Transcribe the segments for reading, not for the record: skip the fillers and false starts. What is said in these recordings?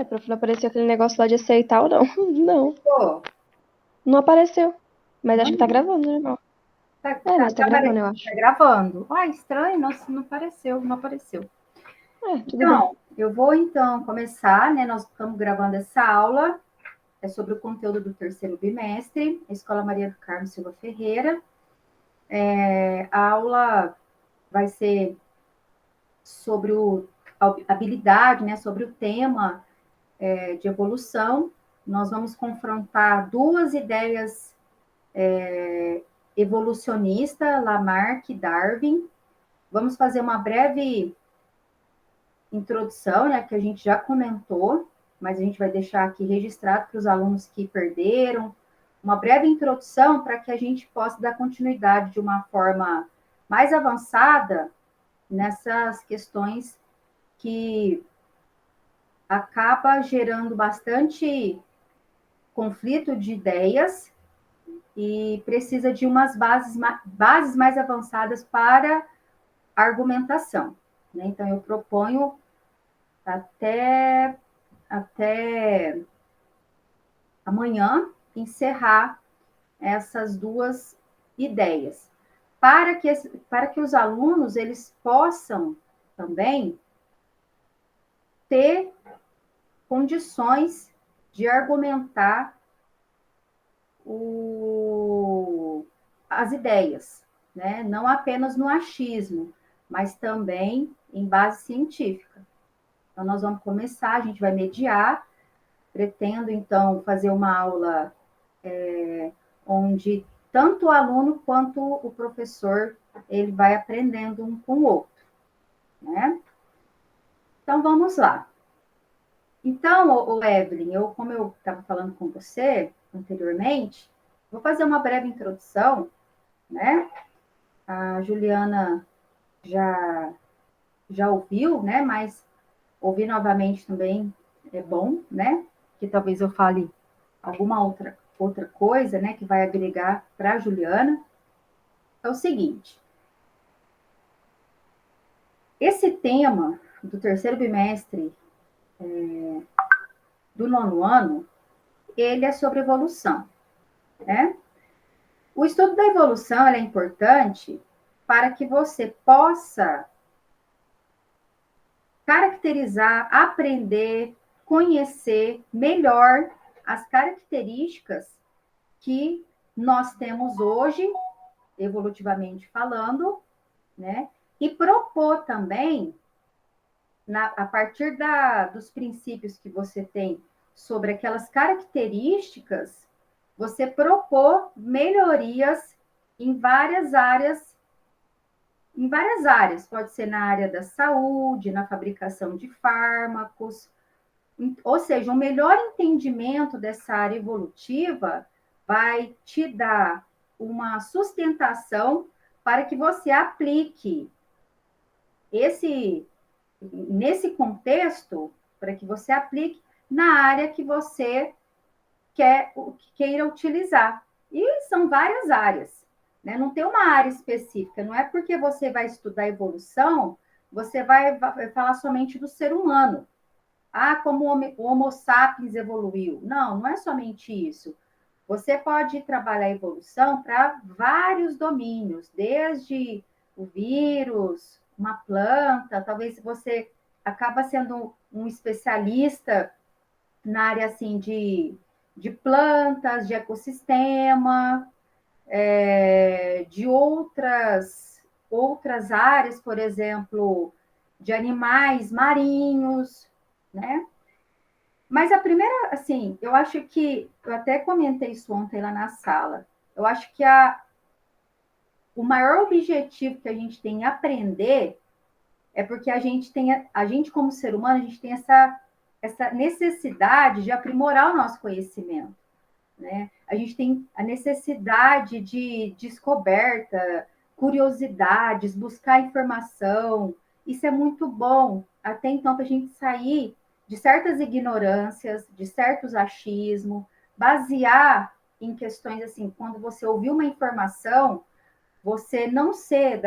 Prof, não apareceu aquele negócio lá de aceitar ou não. Não, Pô, não apareceu. Mas acho que tá não, gravando, normal. tá, Mas tá gravando, eu acho. tá gravando. Ah, estranho, nossa, não apareceu, não apareceu. Tudo bem. Então, eu vou então começar, né? Nós estamos gravando essa aula, é sobre o conteúdo do terceiro bimestre, Escola Maria do Carmo Silva Ferreira. A aula vai ser sobre a habilidade, né? Sobre o tema de evolução. Nós vamos confrontar duas ideias evolucionistas, Lamarck e Darwin. Vamos fazer uma breve introdução, né, que a gente já comentou, mas a gente vai deixar aqui registrado para os alunos que perderam, uma breve introdução para que a gente possa dar continuidade de uma forma mais avançada nessas questões que acaba gerando bastante conflito de ideias e precisa de umas bases mais avançadas para argumentação. Né? Então, eu proponho até, até amanhã encerrar essas duas ideias, para que os alunos eles possam também ter condições de argumentar as ideias, né? Não apenas no achismo, mas também em base científica. Então, nós vamos começar, a gente vai mediar, pretendo, então, fazer uma aula onde tanto o aluno quanto o professor ele vai aprendendo um com o outro, né? Então vamos lá. Então, o Evelyn, como eu estava falando com você anteriormente, vou fazer uma breve introdução, né? A Juliana já já ouviu, né? Mas ouvir novamente também é bom, né? Que talvez eu fale alguma outra coisa, né? Que vai agregar para a Juliana. É o seguinte: esse tema do terceiro bimestre do nono ano, ele é sobre evolução, né? O estudo da evolução é importante para que você possa caracterizar, aprender, conhecer melhor as características que nós temos hoje, evolutivamente falando, né? E propor também, a partir dos princípios que você tem sobre aquelas características, você propor melhorias em várias áreas, pode ser na área da saúde, na fabricação de fármacos, ou seja, um melhor entendimento dessa área evolutiva vai te dar uma sustentação para que você aplique esse nesse contexto, para que você aplique na área que você queira utilizar. E são várias áreas, né? Não tem uma área específica, não é porque você vai estudar evolução, você vai falar somente do ser humano. Ah, como o Homo sapiens evoluiu. Não, não é somente isso. Você pode trabalhar a evolução para vários domínios, desde o vírus, uma planta, talvez você acaba sendo um especialista na área assim de plantas, de ecossistema, de outras áreas, por exemplo, de animais marinhos, né? Mas a primeira, assim, eu acho que, eu até comentei isso ontem lá na sala, eu acho que o maior objetivo que a gente tem em aprender é porque a gente como ser humano, a gente tem essa necessidade de aprimorar o nosso conhecimento, né? A gente tem a necessidade de descoberta, curiosidades, buscar informação. Isso é muito bom, até então, para a gente sair de certas ignorâncias, de certos achismos, basear em questões assim, quando você ouviu uma informação, você não ser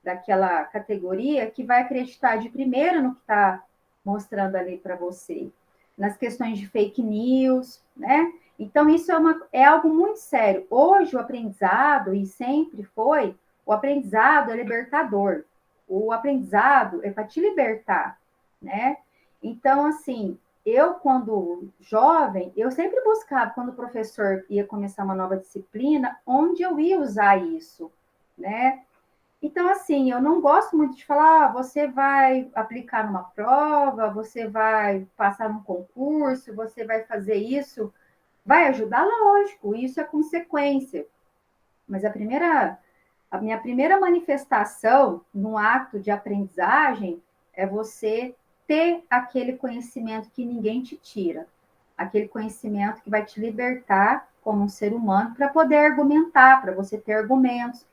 daquela categoria que vai acreditar de primeira no que está mostrando ali para você. Nas questões de fake news, né? Então, isso é algo muito sério. Hoje, o aprendizado, e sempre foi, o aprendizado é libertador. O aprendizado é para te libertar, né? Então, assim, eu, quando jovem, eu sempre buscava, quando o professor ia começar uma nova disciplina, onde eu ia usar isso, né? Então, assim, eu não gosto muito de falar, você vai aplicar numa prova, você vai passar num concurso, você vai fazer isso. Vai ajudar, lógico, isso é consequência. Mas a minha primeira manifestação no ato de aprendizagem é você ter aquele conhecimento que ninguém te tira, aquele conhecimento que vai te libertar como um ser humano para poder argumentar, para você ter argumentos.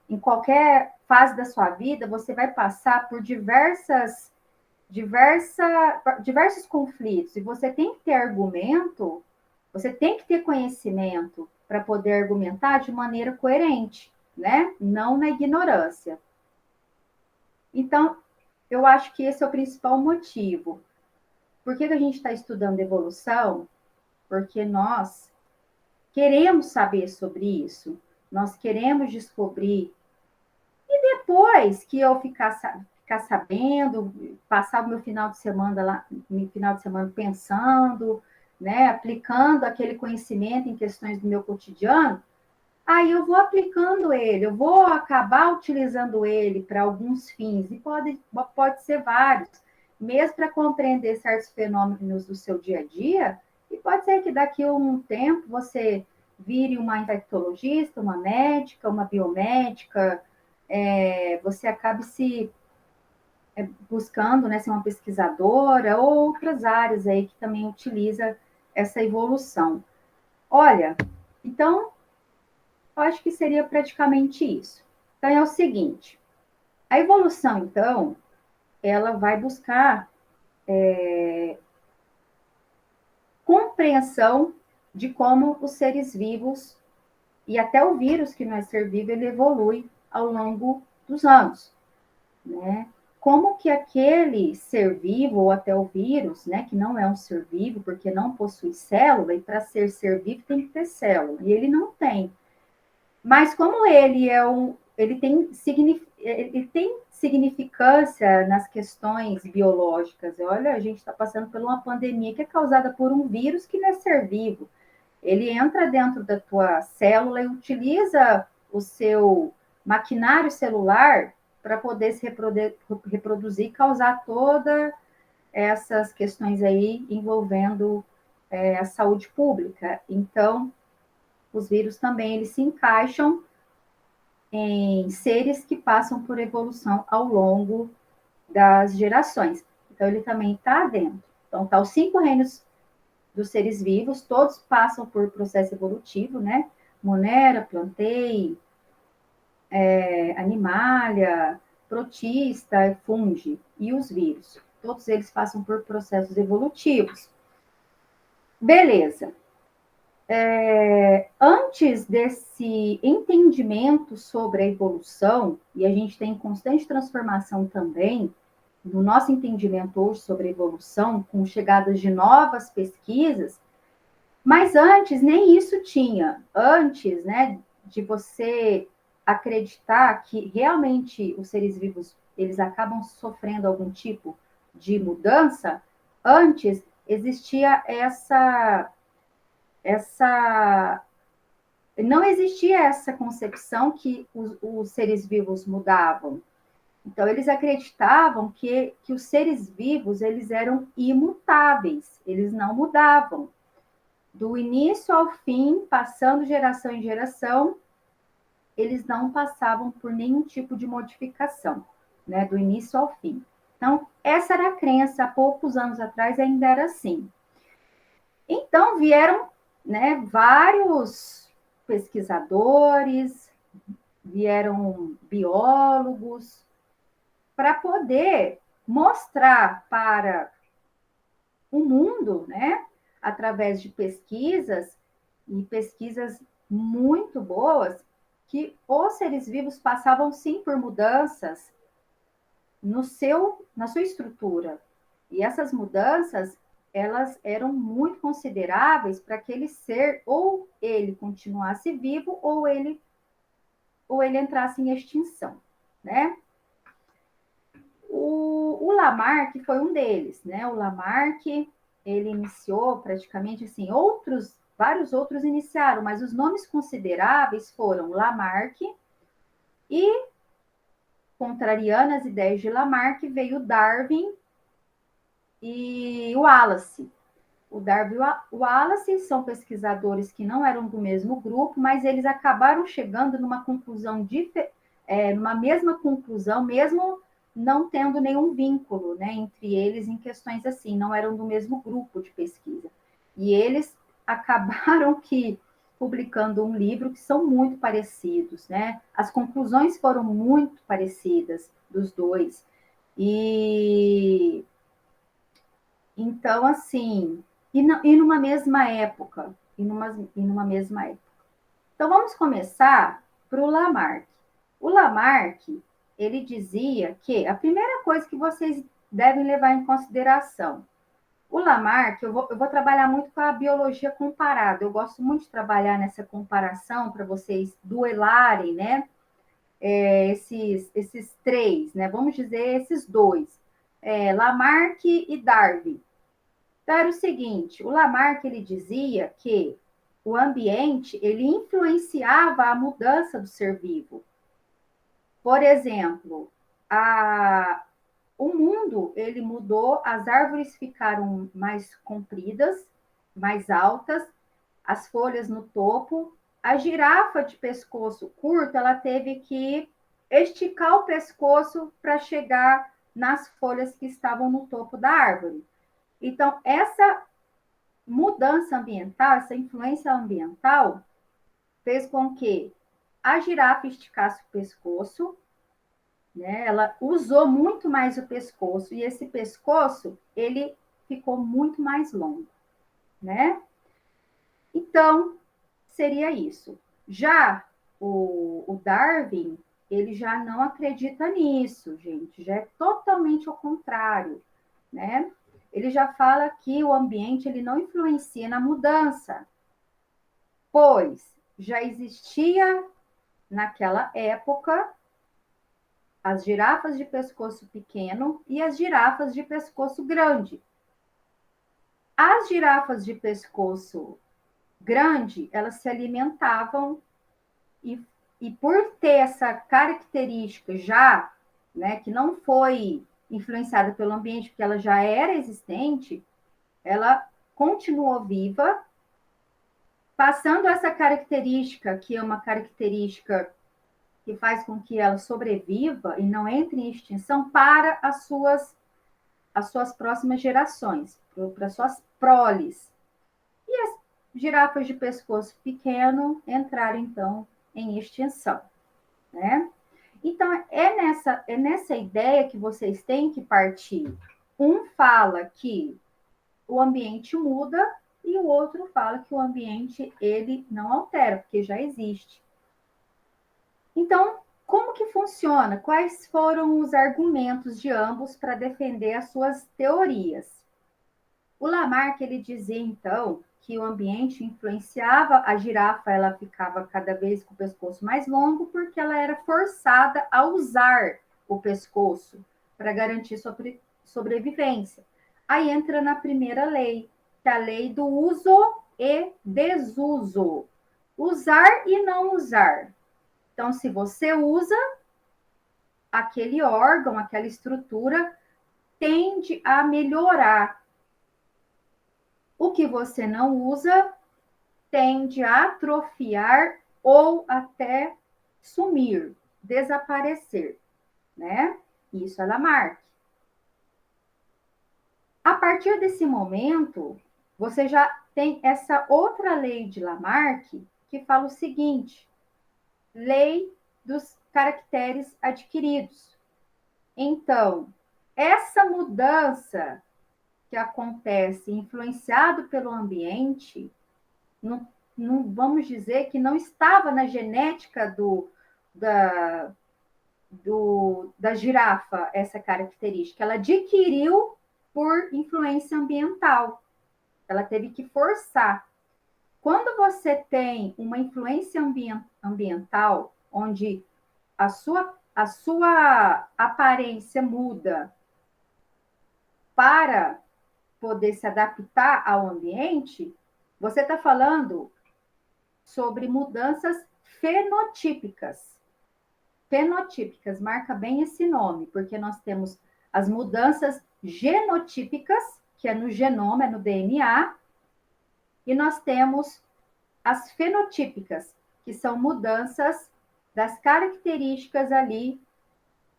Em qualquer fase da sua vida, você vai passar por diversos conflitos, e você tem que ter argumento, você tem que ter conhecimento para poder argumentar de maneira coerente, né? Não na ignorância. Então, eu acho que esse é o principal motivo. Por que a gente está estudando evolução? Porque nós queremos saber sobre isso, nós queremos descobrir. E depois que eu ficar sabendo, passar o meu final de semana pensando, né, aplicando aquele conhecimento em questões do meu cotidiano, aí eu vou aplicando ele, eu vou acabar utilizando ele para alguns fins, e pode ser vários, mesmo para compreender certos fenômenos do seu dia a dia, e pode ser que daqui a um tempo você vire uma infectologista, uma médica, uma biomédica, você acabe se buscando, né, ser uma pesquisadora, ou outras áreas aí que também utiliza essa evolução. Olha, então, eu acho que seria praticamente isso. Então, é o seguinte, a evolução, então, ela vai buscar compreensão de como os seres vivos, e até o vírus, que não é ser vivo, ele evolui ao longo dos anos, né? Como que aquele ser vivo, ou até o vírus, né, que não é um ser vivo, porque não possui célula, e para ser vivo tem que ter célula, e ele não tem. Mas como ele tem significância nas questões biológicas. Olha, a gente está passando por uma pandemia que é causada por um vírus que não é ser vivo. Ele entra dentro da tua célula e utiliza o seu maquinário celular para poder se reproduzir e causar todas essas questões aí envolvendo a saúde pública. Então, os vírus também eles se encaixam em seres que passam por evolução ao longo das gerações. Então, ele também está dentro. Então, tá os 5 reinos dos seres vivos, todos passam por processo evolutivo, né? Monera, Plantei, Animalia, Protista, Fungi e os vírus. Todos eles passam por processos evolutivos. Beleza. Antes desse entendimento sobre a evolução, e a gente tem constante transformação também no nosso entendimento hoje sobre a evolução, com chegadas de novas pesquisas, mas antes nem isso tinha. Antes, né, de você acreditar que realmente os seres vivos eles acabam sofrendo algum tipo de mudança, antes existia essa não existia essa concepção que os seres vivos mudavam. Então, eles acreditavam que os seres vivos eles eram imutáveis, eles não mudavam. Do início ao fim, passando geração em geração, eles não passavam por nenhum tipo de modificação, né? Do início ao fim. Então, essa era a crença, há poucos anos atrás ainda era assim. Então, vieram, né, vários pesquisadores, vieram biólogos, para poder mostrar para o mundo, né, através de pesquisas, e pesquisas muito boas, que os seres vivos passavam sim por mudanças na sua estrutura. E essas mudanças, elas eram muito consideráveis para aquele ser, ou ele continuasse vivo, ou ele entrasse em extinção, né? O Lamarck foi um deles, né? O Lamarck, ele iniciou praticamente assim, vários outros iniciaram, mas os nomes consideráveis foram Lamarck e, contrariando as ideias de Lamarck, veio Darwin e Wallace. O Darwin e o Wallace são pesquisadores que não eram do mesmo grupo, mas eles acabaram chegando numa conclusão, numa mesma conclusão, mesmo não tendo nenhum vínculo, né, entre eles em questões assim, não eram do mesmo grupo de pesquisa. E eles acabaram que publicando um livro que são muito parecidos, né? As conclusões foram muito parecidas dos dois. E então, assim, e numa mesma época, e numa mesma época. Então, vamos começar para o Lamarck. O Lamarck, ele dizia que a primeira coisa que vocês devem levar em consideração, o Lamarck, eu vou trabalhar muito com a biologia comparada, eu gosto muito de trabalhar nessa comparação para vocês duelarem, né, esses três, né, vamos dizer esses dois, Lamarck e Darwin. Então, era o seguinte, o Lamarck, ele dizia que o ambiente, ele influenciava a mudança do ser vivo. Por exemplo, o mundo, ele mudou, as árvores ficaram mais compridas, mais altas, as folhas no topo. A girafa de pescoço curto, ela teve que esticar o pescoço para chegar nas folhas que estavam no topo da árvore. Então, essa mudança ambiental, essa influência ambiental, fez com que a girafa esticasse o pescoço, né? Ela usou muito mais o pescoço, e esse pescoço, ele ficou muito mais longo, né? Então, seria isso. Já o Darwin, ele já não acredita nisso, gente, já é totalmente ao contrário, né? Ele já fala que o ambiente ele não influencia na mudança, pois já existia naquela época as girafas de pescoço pequeno e as girafas de pescoço grande. As girafas de pescoço grande, elas se alimentavam e por ter essa característica já, né, que não foi influenciada pelo ambiente, porque ela já era existente, ela continuou viva, passando essa característica, que é uma característica que faz com que ela sobreviva e não entre em extinção para as suas próximas gerações, para as suas proles. E as girafas de pescoço pequeno entraram, então, em extinção, né? Então, é nessa ideia que vocês têm que partir. Um fala que o ambiente muda e o outro fala que o ambiente ele não altera, porque já existe. Então, como que funciona? Quais foram os argumentos de ambos para defender as suas teorias? O Lamarck ele dizia então que o ambiente influenciava a girafa, ela ficava cada vez com o pescoço mais longo porque ela era forçada a usar o pescoço para garantir sua sobrevivência. Aí entra na primeira lei, que é a lei do uso e desuso. Usar e não usar. Então, se você usa, aquele órgão, aquela estrutura tende a melhorar. O que você não usa tende a atrofiar ou até sumir, desaparecer, né? Isso é Lamarck. A partir desse momento, você já tem essa outra lei de Lamarck que fala o seguinte: lei dos caracteres adquiridos. Então, essa mudança que acontece influenciado pelo ambiente, não vamos dizer que não estava na genética da girafa, essa característica. Ela adquiriu por influência ambiental. Ela teve que forçar. Quando você tem uma influência ambiental, onde a sua aparência muda para poder se adaptar ao ambiente, você está falando sobre mudanças fenotípicas. Fenotípicas, marca bem esse nome, porque nós temos as mudanças genotípicas, que é no genoma, é no DNA, e nós temos as fenotípicas, que são mudanças das características ali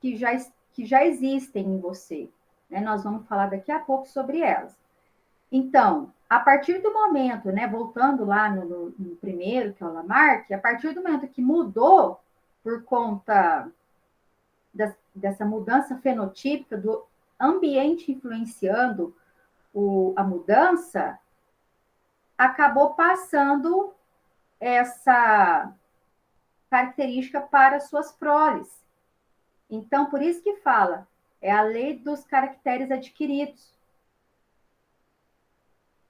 que já existem em você. Né? Nós vamos falar daqui a pouco sobre elas. Então, a partir do momento, né, voltando lá no primeiro, que é o Lamarck, a partir do momento que mudou por conta dessa mudança fenotípica, do ambiente influenciando a mudança, acabou passando essa característica para suas proles. Então, por isso que fala, é a lei dos caracteres adquiridos.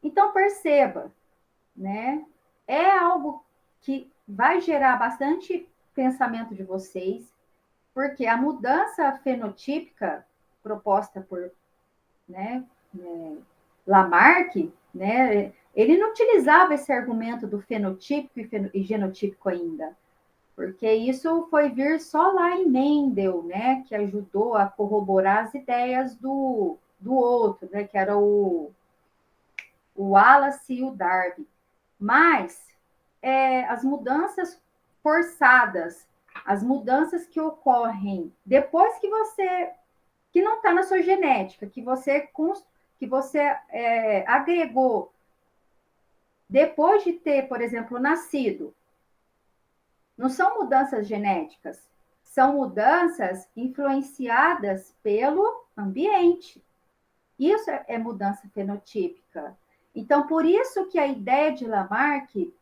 Então, perceba, né? É algo que vai gerar bastante pensamento de vocês, porque a mudança fenotípica proposta por, né, Lamarck, né, ele não utilizava esse argumento do fenotípico e genotípico ainda, porque isso foi vir só lá em Mendel, né, que ajudou a corroborar as ideias do outro, né, que era o Wallace e o Darwin. Mas as mudanças forçadas, as mudanças que ocorrem depois que não está na sua genética, que você agregou depois de ter, por exemplo, nascido, não são mudanças genéticas, são mudanças influenciadas pelo ambiente. Isso é mudança fenotípica. Então, por isso que a ideia de Lamarck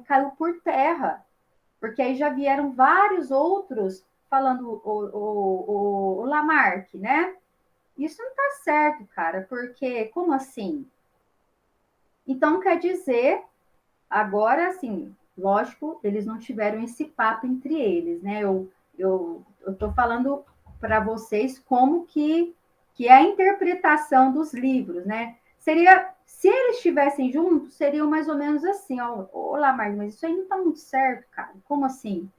caiu por terra, porque aí já vieram vários outros falando o Lamarck, né? Isso não está certo, cara, porque como assim? Então, quer dizer, agora, assim, lógico, eles não tiveram esse papo entre eles, né? Eu estou falando para vocês como que é a interpretação dos livros, né? Seria, se eles estivessem juntos, seriam mais ou menos assim, ó, Lamarck, mas isso aí não está muito certo, cara. Como assim?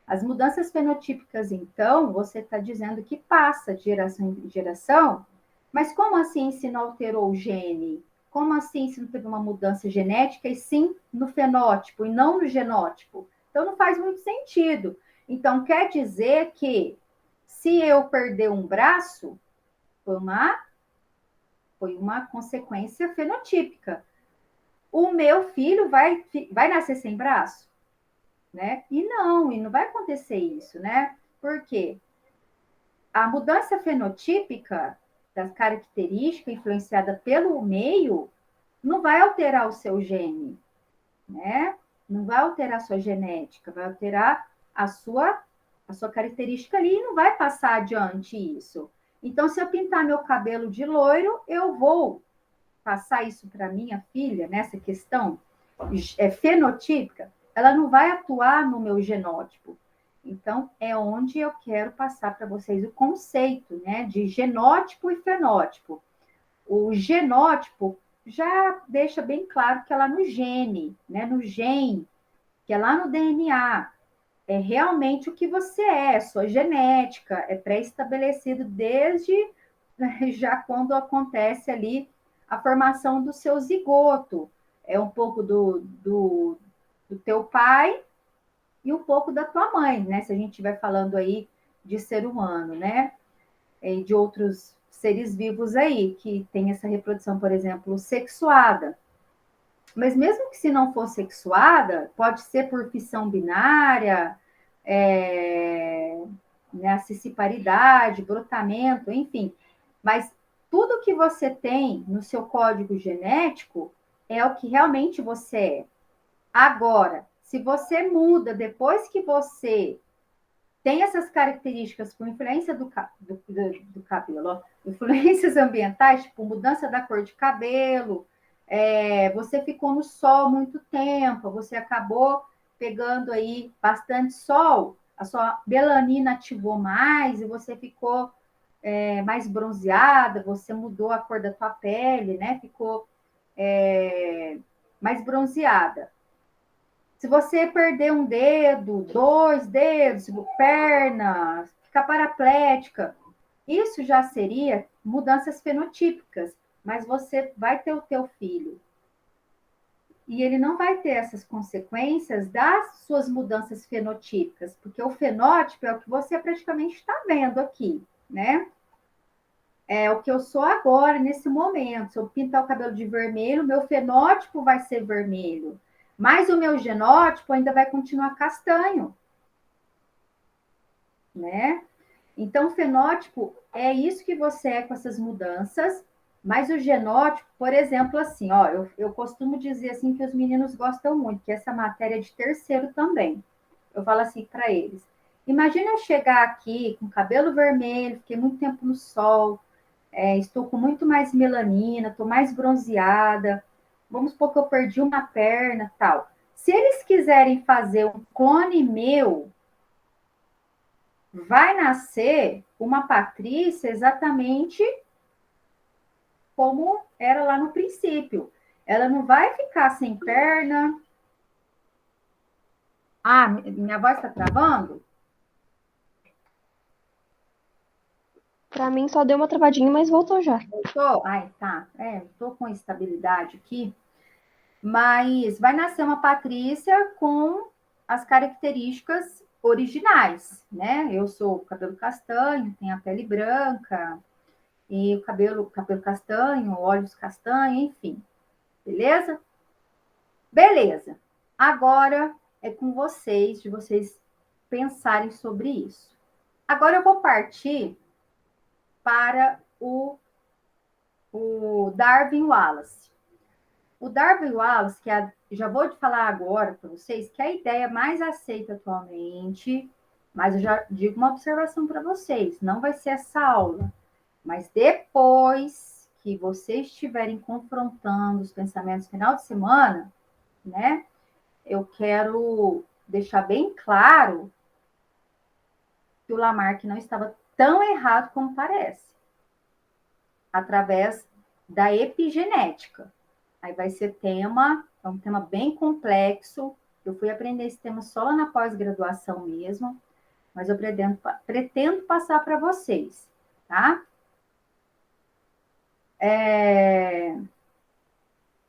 As mudanças fenotípicas, então, você está dizendo que passa de geração em geração, mas como assim se não alterou o gene? Como assim se não teve uma mudança genética e sim no fenótipo e não no genótipo? Então não faz muito sentido. Então quer dizer que se eu perder um braço, foi uma consequência fenotípica. O meu filho vai nascer sem braço? Né? E não vai acontecer isso, né? Por quê? A mudança fenotípica das características influenciada pelo meio não vai alterar o seu gene, né? Não vai alterar a sua genética, vai alterar a sua característica ali e não vai passar adiante isso. Então, se eu pintar meu cabelo de loiro, eu vou passar isso para minha filha, nessa questão fenotípica, ela não vai atuar no meu genótipo. Então, é onde eu quero passar para vocês o conceito, né, de genótipo e fenótipo. O genótipo já deixa bem claro que é lá no gene, né, no gene, que é lá no DNA. É realmente o que você sua genética, é pré-estabelecido desde já quando acontece ali a formação do seu zigoto. É um pouco do teu pai e um pouco da tua mãe, né? Se a gente estiver falando aí de ser humano, né? E de outros seres vivos aí, que tem essa reprodução, por exemplo, sexuada. Mas mesmo que se não for sexuada, pode ser por fissão binária, né, cisparidade, brotamento, enfim. Mas tudo que você tem no seu código genético é o que realmente você é. Agora, se você muda depois que você tem essas características por influência do cabelo, ó, influências ambientais, tipo mudança da cor de cabelo, você ficou no sol muito tempo, você acabou pegando aí bastante sol, a sua melanina ativou mais e você ficou mais bronzeada, você mudou a cor da tua pele, né? Ficou mais bronzeada. Se você perder um dedo, 2 dedos, perna, ficar paraplética, isso já seria mudanças fenotípicas, mas você vai ter o teu filho e ele não vai ter essas consequências das suas mudanças fenotípicas, porque o fenótipo é o que você praticamente está vendo aqui, né? É o que eu sou agora, nesse momento. Se eu pintar o cabelo de vermelho, meu fenótipo vai ser vermelho. Mas o meu genótipo ainda vai continuar castanho, né? Então, o fenótipo é isso que você é com essas mudanças, mas o genótipo, por exemplo, assim, ó, eu costumo dizer assim que os meninos gostam muito, que essa matéria é de terceiro também. Eu falo assim para eles. Imagina eu chegar aqui com cabelo vermelho, fiquei muito tempo no sol, estou com muito mais melanina, estou mais bronzeada. Vamos supor que eu perdi uma perna, tal. Se eles quiserem fazer um clone meu, vai nascer uma Patrícia exatamente como era lá no princípio. Ela não vai ficar sem perna. Ah, minha voz está travando? Pra mim só deu uma travadinha, mas voltou já. Voltou? Ai, tá. Estou com estabilidade aqui. Mas vai nascer uma Patrícia com as características originais, né? Eu sou cabelo castanho, tenho a pele branca, e o cabelo castanho, olhos castanhos, enfim. Beleza? Beleza. Agora é com vocês, de vocês pensarem sobre isso. Agora eu vou partir para o Darwin Wallace. O Darwin Wallace, já vou te falar agora para vocês, que é a ideia mais aceita atualmente, mas eu já digo uma observação para vocês, não vai ser essa aula, mas depois que vocês estiverem confrontando os pensamentos no final de semana, né, eu quero deixar bem claro que o Lamarck não estava tão errado como parece, através da epigenética. Aí vai ser é um tema bem complexo. Eu fui aprender esse tema só lá na pós-graduação mesmo, mas eu pretendo passar para vocês, tá?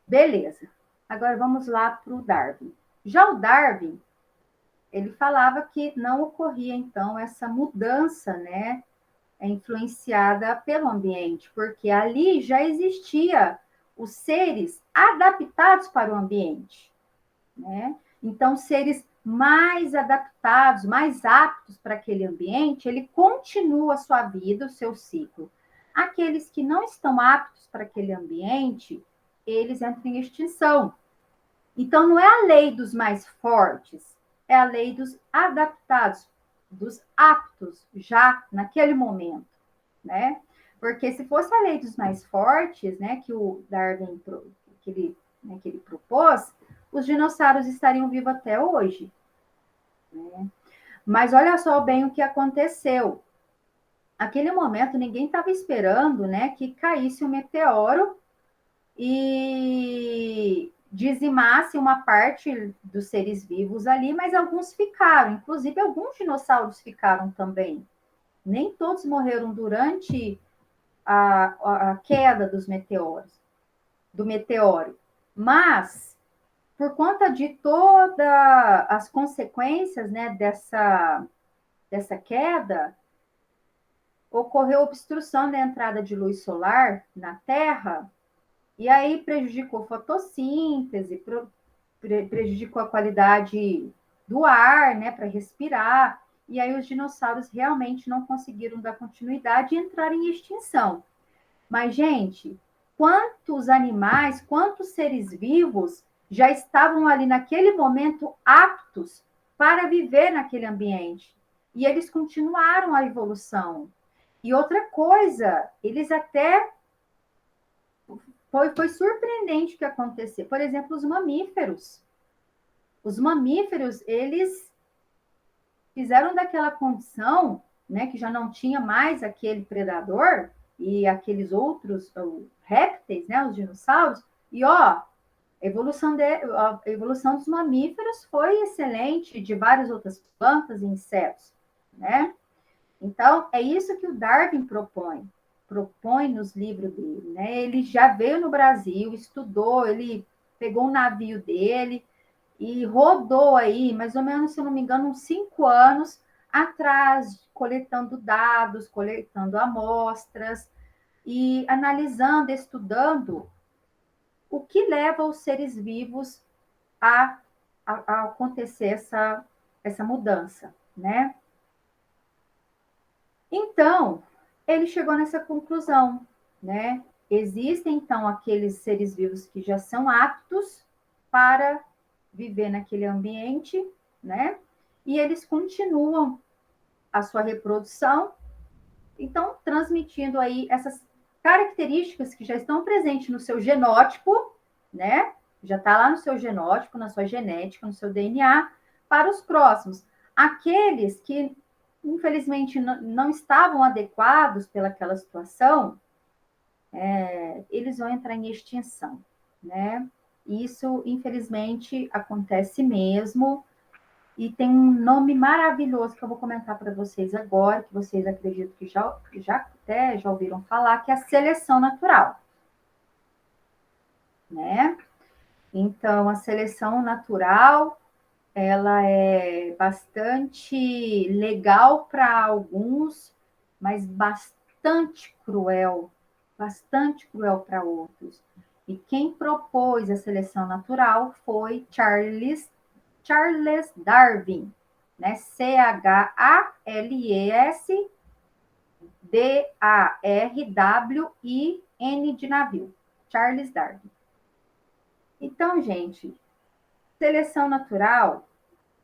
Beleza. Agora vamos lá para o Darwin. Já o Darwin, ele falava que não ocorria, então, essa mudança, né, influenciada pelo ambiente, porque ali já existia os seres adaptados para o ambiente, né? Então, seres mais adaptados, mais aptos para aquele ambiente, ele continua a sua vida, o seu ciclo. Aqueles que não estão aptos para aquele ambiente, eles entram em extinção. Então, não é a lei dos mais fortes, é a lei dos adaptados, dos aptos, já naquele momento, né? Porque se fosse a lei dos mais fortes, né, que o Darwin que ele propôs, os dinossauros estariam vivos até hoje, né? Mas olha só bem o que aconteceu. Naquele momento, ninguém estava esperando, né, que caísse um meteoro e dizimasse uma parte dos seres vivos ali, mas alguns ficaram, inclusive alguns dinossauros ficaram também. Nem todos morreram durante a queda dos meteoros, do meteoro, mas por conta de todas as consequências, né, dessa queda, ocorreu obstrução da entrada de luz solar na Terra, e aí prejudicou a fotossíntese, prejudicou a qualidade do ar, né, para respirar, e aí os dinossauros realmente não conseguiram dar continuidade e entraram em extinção. Mas, gente, quantos animais, quantos seres vivos já estavam ali naquele momento aptos para viver naquele ambiente? E eles continuaram a evolução. E outra coisa, eles até... Foi surpreendente o que aconteceu. Por exemplo, os mamíferos. Os mamíferos, eles fizeram daquela condição, né, que já não tinha mais aquele predador e aqueles outros répteis, né, os dinossauros, e a evolução dos mamíferos foi excelente, de várias outras plantas e insetos, né? Então, é isso que o Darwin propõe nos livros dele, né? Ele já veio no Brasil, estudou, ele pegou um navio dele e rodou aí, mais ou menos, se eu não me engano, uns 5 anos atrás, coletando dados, coletando amostras e analisando, estudando o que leva os seres vivos a acontecer essa mudança, né? Então, ele chegou nessa conclusão, né? Existem, então, aqueles seres vivos que já são aptos para viver naquele ambiente, né? E eles continuam a sua reprodução, então, transmitindo aí essas características que já estão presentes no seu genótipo, né? Já está lá no seu genótipo, na sua genética, no seu DNA, para os próximos. Aqueles que, infelizmente, não estavam adequados pelaquela situação, eles vão entrar em extinção, né? Isso, infelizmente, acontece mesmo. E tem um nome maravilhoso que eu vou comentar para vocês agora, que vocês acredito que já ouviram falar, que é a seleção natural, né? Então, a seleção natural, ela é bastante legal para alguns, mas bastante cruel para outros. E quem propôs a seleção natural foi Charles Darwin, né? Charles Darwin, de navio. Charles Darwin. Então, gente, seleção natural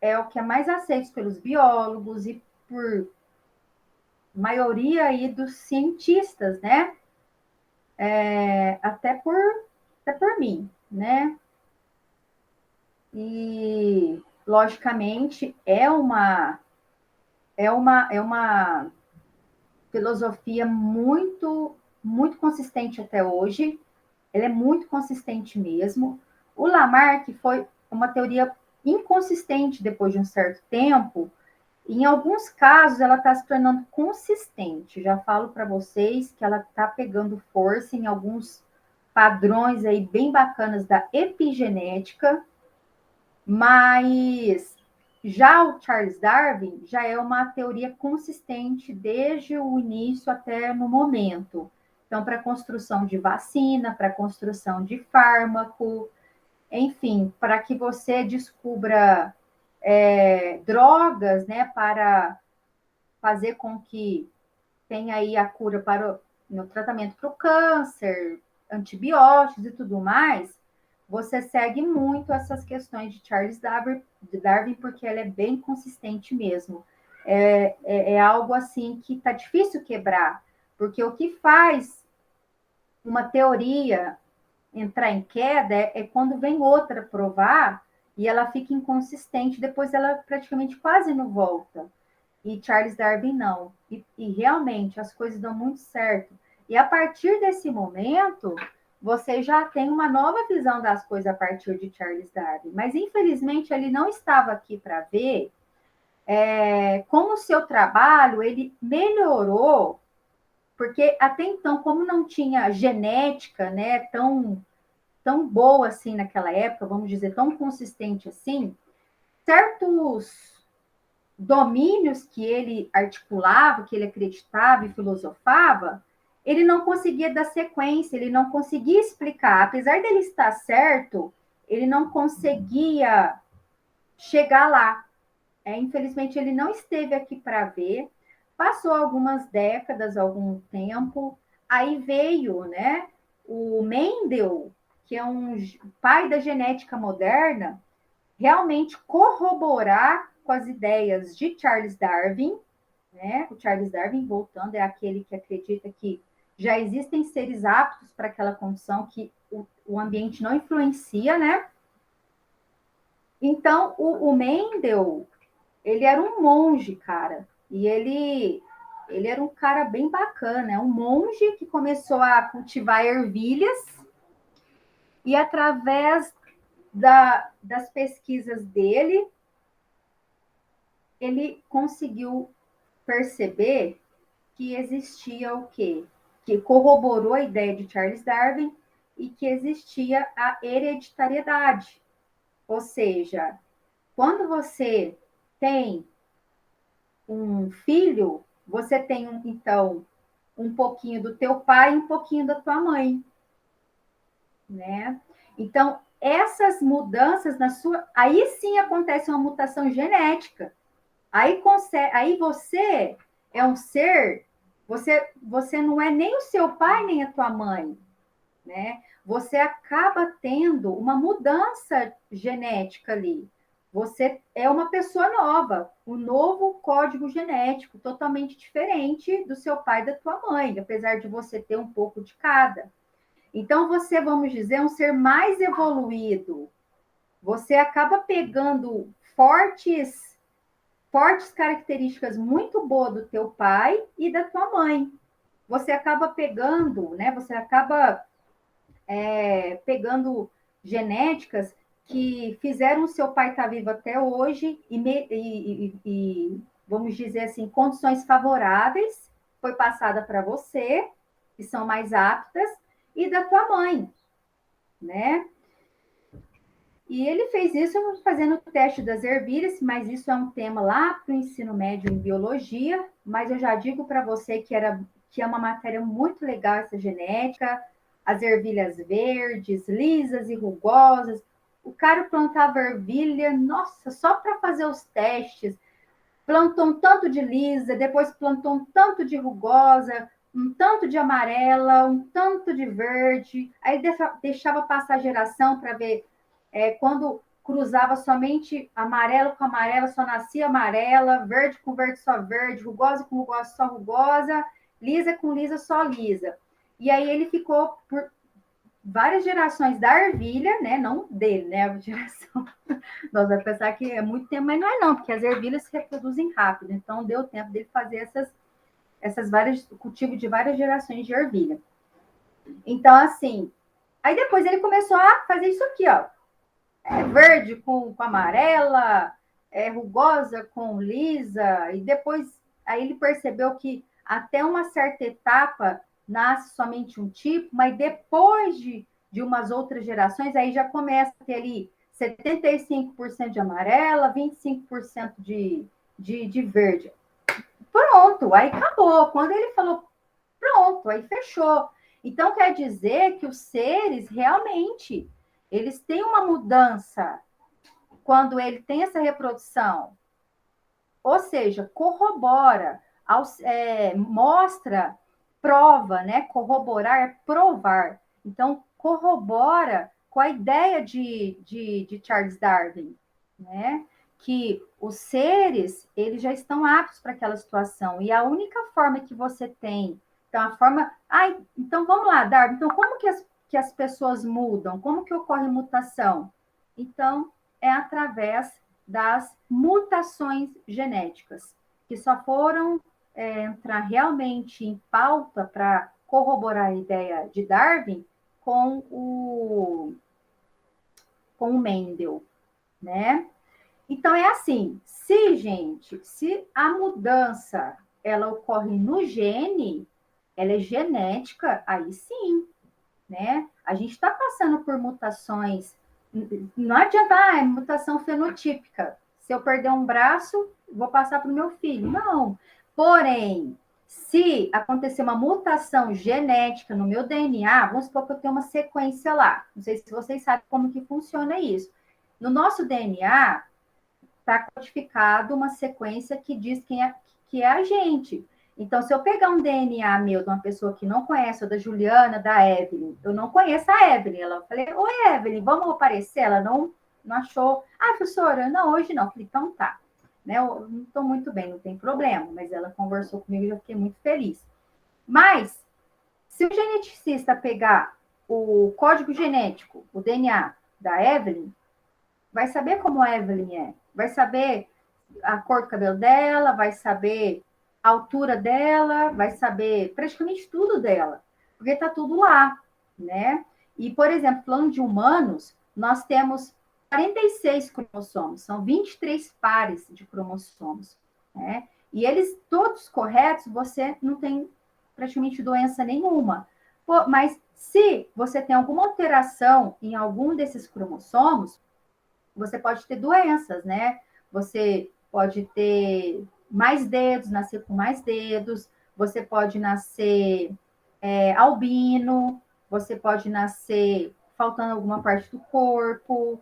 é o que é mais aceito pelos biólogos e por maioria aí dos cientistas, né? Até por mim, né? E, logicamente, é uma filosofia muito, muito consistente até hoje. Ela é muito consistente mesmo. O Lamarck foi uma teoria inconsistente depois de um certo tempo. Em alguns casos, ela está se tornando consistente. Já falo para vocês que ela está pegando força em alguns padrões aí bem bacanas da epigenética, mas já o Charles Darwin já é uma teoria consistente desde o início até no momento. Então, para a construção de vacina, para a construção de fármaco, enfim, para que você descubra drogas, né, para fazer com que tenha aí a cura no tratamento para o câncer, antibióticos e tudo mais, você segue muito essas questões de Charles Darwin, porque ela é bem consistente mesmo. É algo assim que está difícil quebrar, porque o que faz uma teoria entrar em queda é quando vem outra provar e ela fica inconsistente, depois ela praticamente quase não volta. E Charles Darwin não. E realmente as coisas dão muito certo. E a partir desse momento, você já tem uma nova visão das coisas a partir de Charles Darwin. Mas, infelizmente, ele não estava aqui para ver como o seu trabalho ele melhorou, porque até então, como não tinha genética, né, tão boa assim naquela época, vamos dizer, tão consistente assim, certos domínios que ele articulava, que ele acreditava e filosofava, ele não conseguia dar sequência, ele não conseguia explicar. Apesar dele estar certo, ele não conseguia chegar lá. Infelizmente, ele não esteve aqui para ver. Passou algumas décadas, algum tempo, aí veio, né, o Mendel, que é um pai da genética moderna, realmente corroborar com as ideias de Charles Darwin, né? O Charles Darwin, voltando, é aquele que acredita que já existem seres aptos para aquela condição, que o ambiente não influencia, né? Então, o Mendel, ele era um monge, cara, e ele era um cara bem bacana, um monge que começou a cultivar ervilhas, e através das pesquisas dele, ele conseguiu perceber que existia o quê? Que corroborou a ideia de Charles Darwin e que existia a hereditariedade. Ou seja, quando você tem um filho, você tem, então, um pouquinho do teu pai e um pouquinho da tua mãe, né? Então, essas mudanças na sua... Aí sim acontece uma mutação genética. Aí você é um ser... Você não é nem o seu pai, nem a tua mãe, né? Você acaba tendo uma mudança genética ali. Você é uma pessoa nova, um novo código genético, totalmente diferente do seu pai e da tua mãe, apesar de você ter um pouco de cada. Então, você, vamos dizer, é um ser mais evoluído. Você acaba pegando fortes características muito boas do teu pai e da tua mãe. Você acaba pegando, né? Você acaba pegando genéticas que fizeram o seu pai estar vivo até hoje e, vamos dizer assim, condições favoráveis foi passada para você, que são mais aptas, e da tua mãe, né? E ele fez isso fazendo o teste das ervilhas, mas isso é um tema lá para o ensino médio em biologia, mas eu já digo para você que é uma matéria muito legal essa genética, as ervilhas verdes, lisas e rugosas. O cara plantava ervilha, nossa, só para fazer os testes. Plantou um tanto de lisa, depois plantou um tanto de rugosa, um tanto de amarela, um tanto de verde. Aí deixava passar a geração para ver quando cruzava somente amarelo com amarela, só nascia amarela, verde com verde, só verde, rugosa com rugosa, só rugosa, lisa com lisa, só lisa. E aí ele ficou por várias gerações da ervilha, né? Não dele, né? A geração. Nós vamos pensar que é muito tempo, mas não é não, porque as ervilhas se reproduzem rápido. Então, deu tempo dele fazer essas várias, cultivo de várias gerações de ervilha. Então, assim, aí depois ele começou a fazer isso aqui, ó. Verde com amarela, rugosa com lisa, e depois aí ele percebeu que até uma certa etapa nasce somente um tipo, mas depois de umas outras gerações, aí já começa a ter ali 75% de amarela, 25% de verde. Pronto, aí acabou. Quando ele falou, pronto, aí fechou. Então, quer dizer que os seres realmente, eles têm uma mudança quando ele tem essa reprodução. Ou seja, corrobora, mostra, prova, né? Corroborar é provar. Então, corrobora com a ideia de Charles Darwin, né? Que os seres, eles já estão aptos para aquela situação. E a única forma que você tem... Então, a forma... então, vamos lá, Darwin. Então, como que as pessoas mudam? Como que ocorre mutação? Então, é através das mutações genéticas, que só foram entrar realmente em pauta para corroborar a ideia de Darwin com o Mendel, né? Então, é assim, se a mudança ela ocorre no gene, ela é genética, aí sim, né? A gente está passando por mutações, não adianta, é mutação fenotípica. Se eu perder um braço, vou passar para o meu filho. Não. Porém, se acontecer uma mutação genética no meu DNA, vamos supor que eu tenho uma sequência lá. Não sei se vocês sabem como que funciona isso. No nosso DNA, está codificado uma sequência que diz que é a gente. Então, se eu pegar um DNA meu de uma pessoa que não conhece, ou da Juliana, da Evelyn, eu não conheço a Evelyn. Ela falei, oi, Evelyn, vamos aparecer? Ela não achou. Ah, professora, não, hoje não. Eu falei, então tá. né? Eu não estou muito bem, não tem problema, mas ela conversou comigo e eu fiquei muito feliz. Mas, se o geneticista pegar o código genético, o DNA da Evelyn, vai saber como a Evelyn é, vai saber a cor do cabelo dela, vai saber a altura dela, vai saber praticamente tudo dela, porque está tudo lá, né? E, por exemplo, falando de humanos, nós temos 46 cromossomos, são 23 pares de cromossomos, né? E eles todos corretos, você não tem praticamente doença nenhuma. Mas se você tem alguma alteração em algum desses cromossomos, você pode ter doenças, né? Você pode ter mais dedos, nascer com mais dedos, você pode nascer albino, você pode nascer faltando alguma parte do corpo,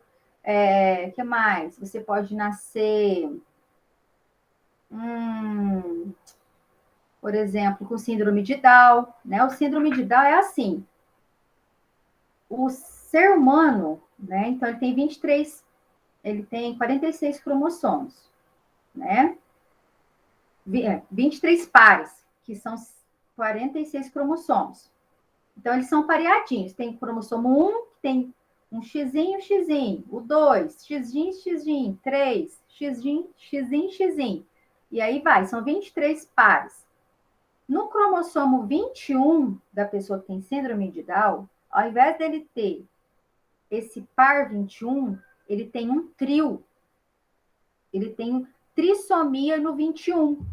que mais? Você pode nascer, por exemplo, com síndrome de Down, né? O síndrome de Down é assim, o ser humano, né? Então ele tem 46 cromossomos, né? 23 pares, que são 46 cromossomos. Então, eles são pareadinhos. Tem cromossomo 1, que tem um xizinho, xizinho. O 2, xizinho, xizinho. 3, xizinho, xizinho, xizinho. E aí vai, são 23 pares. No cromossomo 21 da pessoa que tem síndrome de Down, ao invés dele ter esse par 21, ele tem um trio. Ele tem trissomia no 21.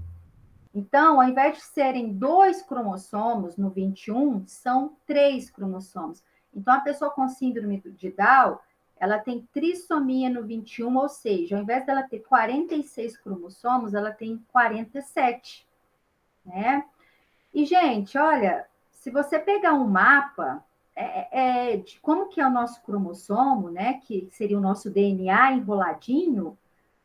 Então, ao invés de serem 2 cromossomos no 21, são 3 cromossomos. Então, a pessoa com síndrome de Down, ela tem trissomia no 21, ou seja, ao invés dela ter 46 cromossomos, ela tem 47, né? E, gente, olha, se você pegar um mapa de como que é o nosso cromossomo, né, que seria o nosso DNA enroladinho,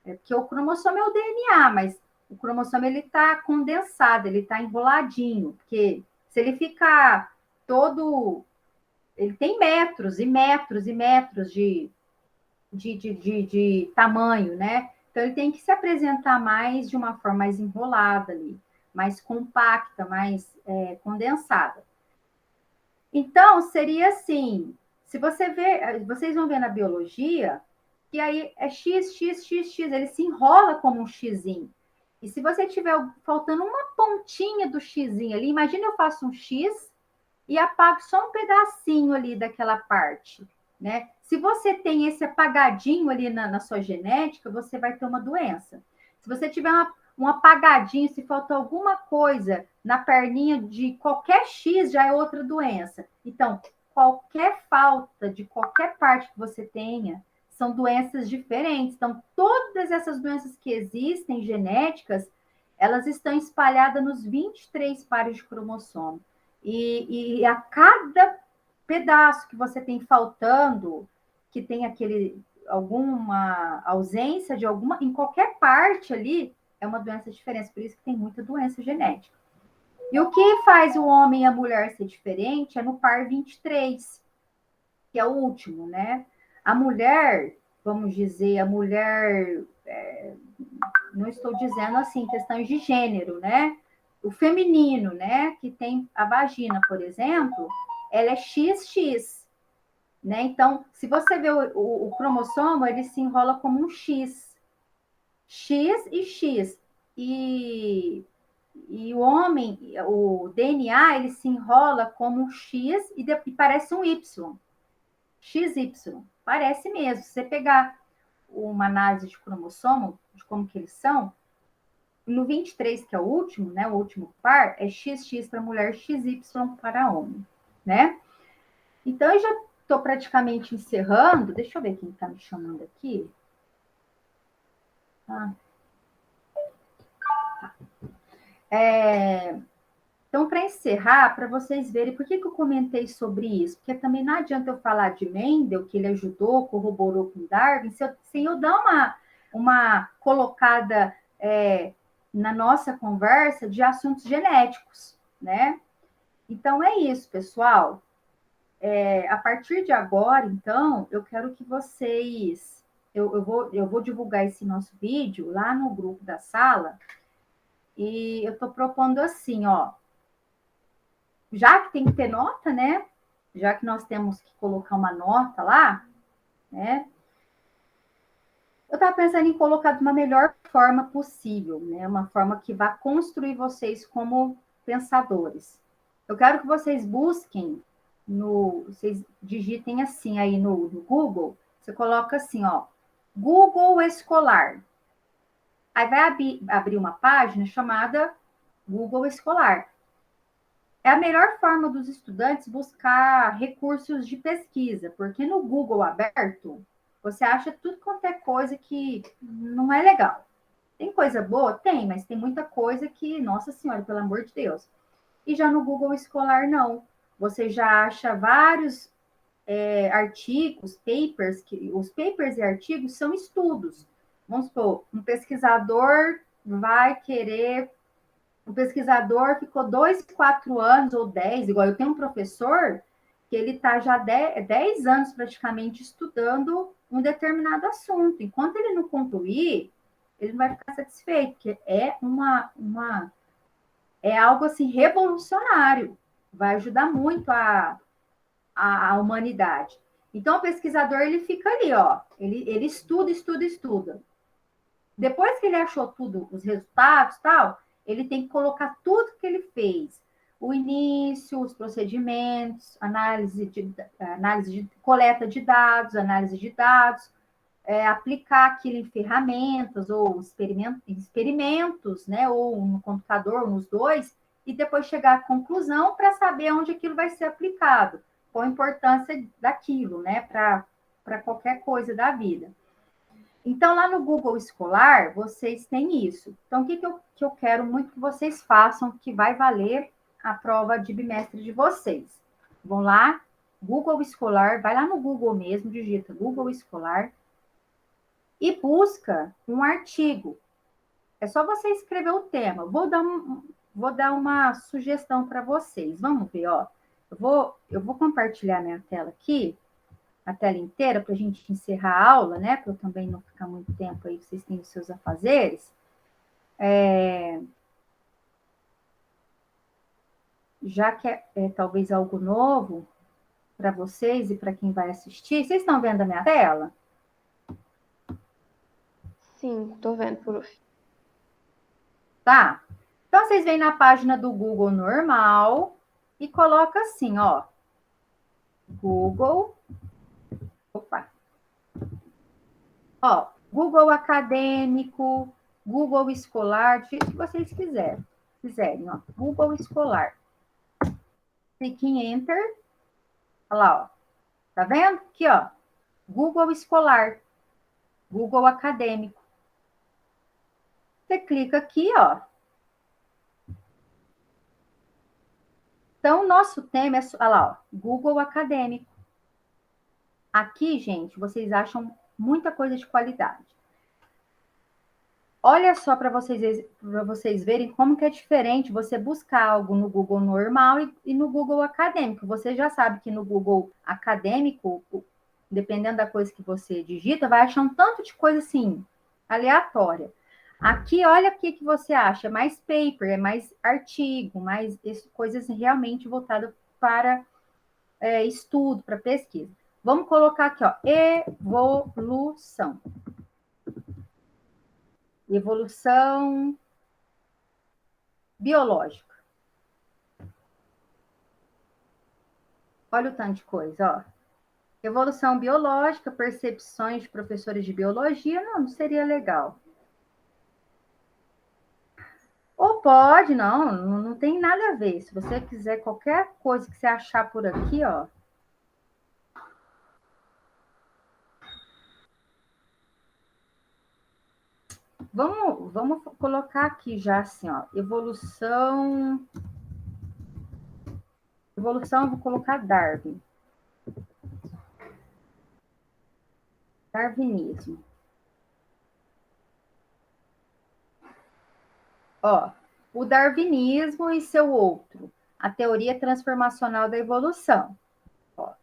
porque o cromossomo é o DNA, mas o cromossomo ele está condensado, ele está enroladinho, porque se ele ficar todo. Ele tem metros e metros e metros de tamanho, né? Então ele tem que se apresentar mais de uma forma mais enrolada ali, mais compacta, mais condensada. Então, seria assim: se você ver, vocês vão ver na biologia, que aí é X, X, X, X, ele se enrola como um Xzinho. E se você tiver faltando uma pontinha do Xzinho ali, imagina eu faço um X e apago só um pedacinho ali daquela parte, né? Se você tem esse apagadinho ali na sua genética, você vai ter uma doença. Se você tiver um apagadinho, se faltou alguma coisa na perninha de qualquer X, já é outra doença. Então, qualquer falta de qualquer parte que você tenha, são doenças diferentes. Então, todas essas doenças que existem, genéticas, elas estão espalhadas nos 23 pares de cromossomo. E a cada pedaço que você tem faltando, que tem alguma ausência de alguma, em qualquer parte ali, é uma doença diferente. Por isso que tem muita doença genética. E o que faz o homem e a mulher ser diferente é no par 23, que é o último, né? A mulher, vamos dizer, a mulher, não estou dizendo assim, questões de gênero, né? O feminino, né? Que tem a vagina, por exemplo, ela é XX, né? Então, se você vê o cromossomo, ele se enrola como um X. X e X. E o homem, o DNA, ele se enrola como um X e parece um Y. XY. Parece mesmo. Se você pegar uma análise de cromossomo, de como que eles são, no 23, que é o último, né? O último par, é XX para mulher, XY para homem, né? Então, eu já estou praticamente encerrando. Deixa eu ver quem está me chamando aqui. Ah. Então, para encerrar, para vocês verem, por que eu comentei sobre isso? Porque também não adianta eu falar de Mendel, que ele ajudou, corroborou com Darwin, sem eu dar uma colocada na nossa conversa de assuntos genéticos, né? Então, é isso, pessoal. A partir de agora, então, eu quero que vocês eu vou divulgar esse nosso vídeo lá no grupo da sala, e eu estou propondo assim, ó, já que tem que ter nota, né? Já que nós temos que colocar uma nota lá, né? Eu estava pensando em colocar de uma melhor forma possível, né? Uma forma que vá construir vocês como pensadores. Eu quero que vocês busquem vocês digitem assim aí no Google, você coloca assim, ó, Google Escolar. Aí vai abrir uma página chamada Google Escolar. É a melhor forma dos estudantes buscar recursos de pesquisa, porque no Google aberto, você acha tudo quanto é coisa que não é legal. Tem coisa boa? Tem, mas tem muita coisa que, nossa senhora, pelo amor de Deus. E já no Google Escolar, não. Você já acha vários artigos, papers, que os papers e artigos são estudos. Vamos supor, um pesquisador ficou 2, 4 anos ou 10, igual eu tenho um professor que ele está já 10 anos praticamente estudando um determinado assunto. Enquanto ele não concluir, ele não vai ficar satisfeito, porque é algo assim revolucionário, vai ajudar muito a humanidade. Então, o pesquisador ele fica ali, ó, ele estuda, estuda, estuda. Depois que ele achou tudo, os resultados tal, ele tem que colocar tudo que ele fez. O início, os procedimentos, análise de coleta de dados, análise de dados, aplicar aquilo em ferramentas ou experimentos, né? Ou no computador, ou nos dois, e depois chegar à conclusão para saber onde aquilo vai ser aplicado, qual a importância daquilo, né? Para qualquer coisa da vida. Então, lá no Google Escolar, vocês têm isso. Então, o que eu quero muito que vocês façam, que vai valer a prova de bimestre de vocês? Vão lá, Google Escolar, vai lá no Google mesmo, digita Google Escolar e busca um artigo. É só você escrever o tema. Vou dar uma sugestão para vocês. Vamos ver, ó. Eu vou compartilhar minha tela aqui, a tela inteira, para a gente encerrar a aula, né? Para eu também não ficar muito tempo aí, vocês têm os seus afazeres. Já que é talvez algo novo para vocês e para quem vai assistir, vocês estão vendo a minha tela? Sim, tô vendo, Prof. Tá? Então, vocês vêm na página do Google normal e coloca assim, ó. Google. Opa. Ó, Google Acadêmico, Google Escolar, do jeito que vocês quiserem, ó. Google Escolar. Clique em Enter. Olha lá, ó. Tá vendo? Aqui, ó. Google Escolar. Google Acadêmico. Você clica aqui, ó. Então, o nosso tema é, olha lá, ó, Google Acadêmico. Aqui, gente, vocês acham muita coisa de qualidade. Olha só para vocês verem como que é diferente você buscar algo no Google normal e no Google Acadêmico. Você já sabe que no Google Acadêmico, dependendo da coisa que você digita, vai achar um tanto de coisa assim, aleatória. Aqui, olha o que você acha, é mais paper, é mais artigo, mais coisas realmente voltadas para estudo, para pesquisa. Vamos colocar aqui, ó, evolução. Evolução biológica. Olha o tanto de coisa, ó. Evolução biológica, percepções de professores de biologia, não seria legal. Ou pode, não tem nada a ver. Se você quiser qualquer coisa que você achar por aqui, ó. Vamos colocar aqui já assim, ó. Evolução, eu vou colocar Darwin. Darwinismo. Ó, o darwinismo e seu outro, a teoria transformacional da evolução. Ó,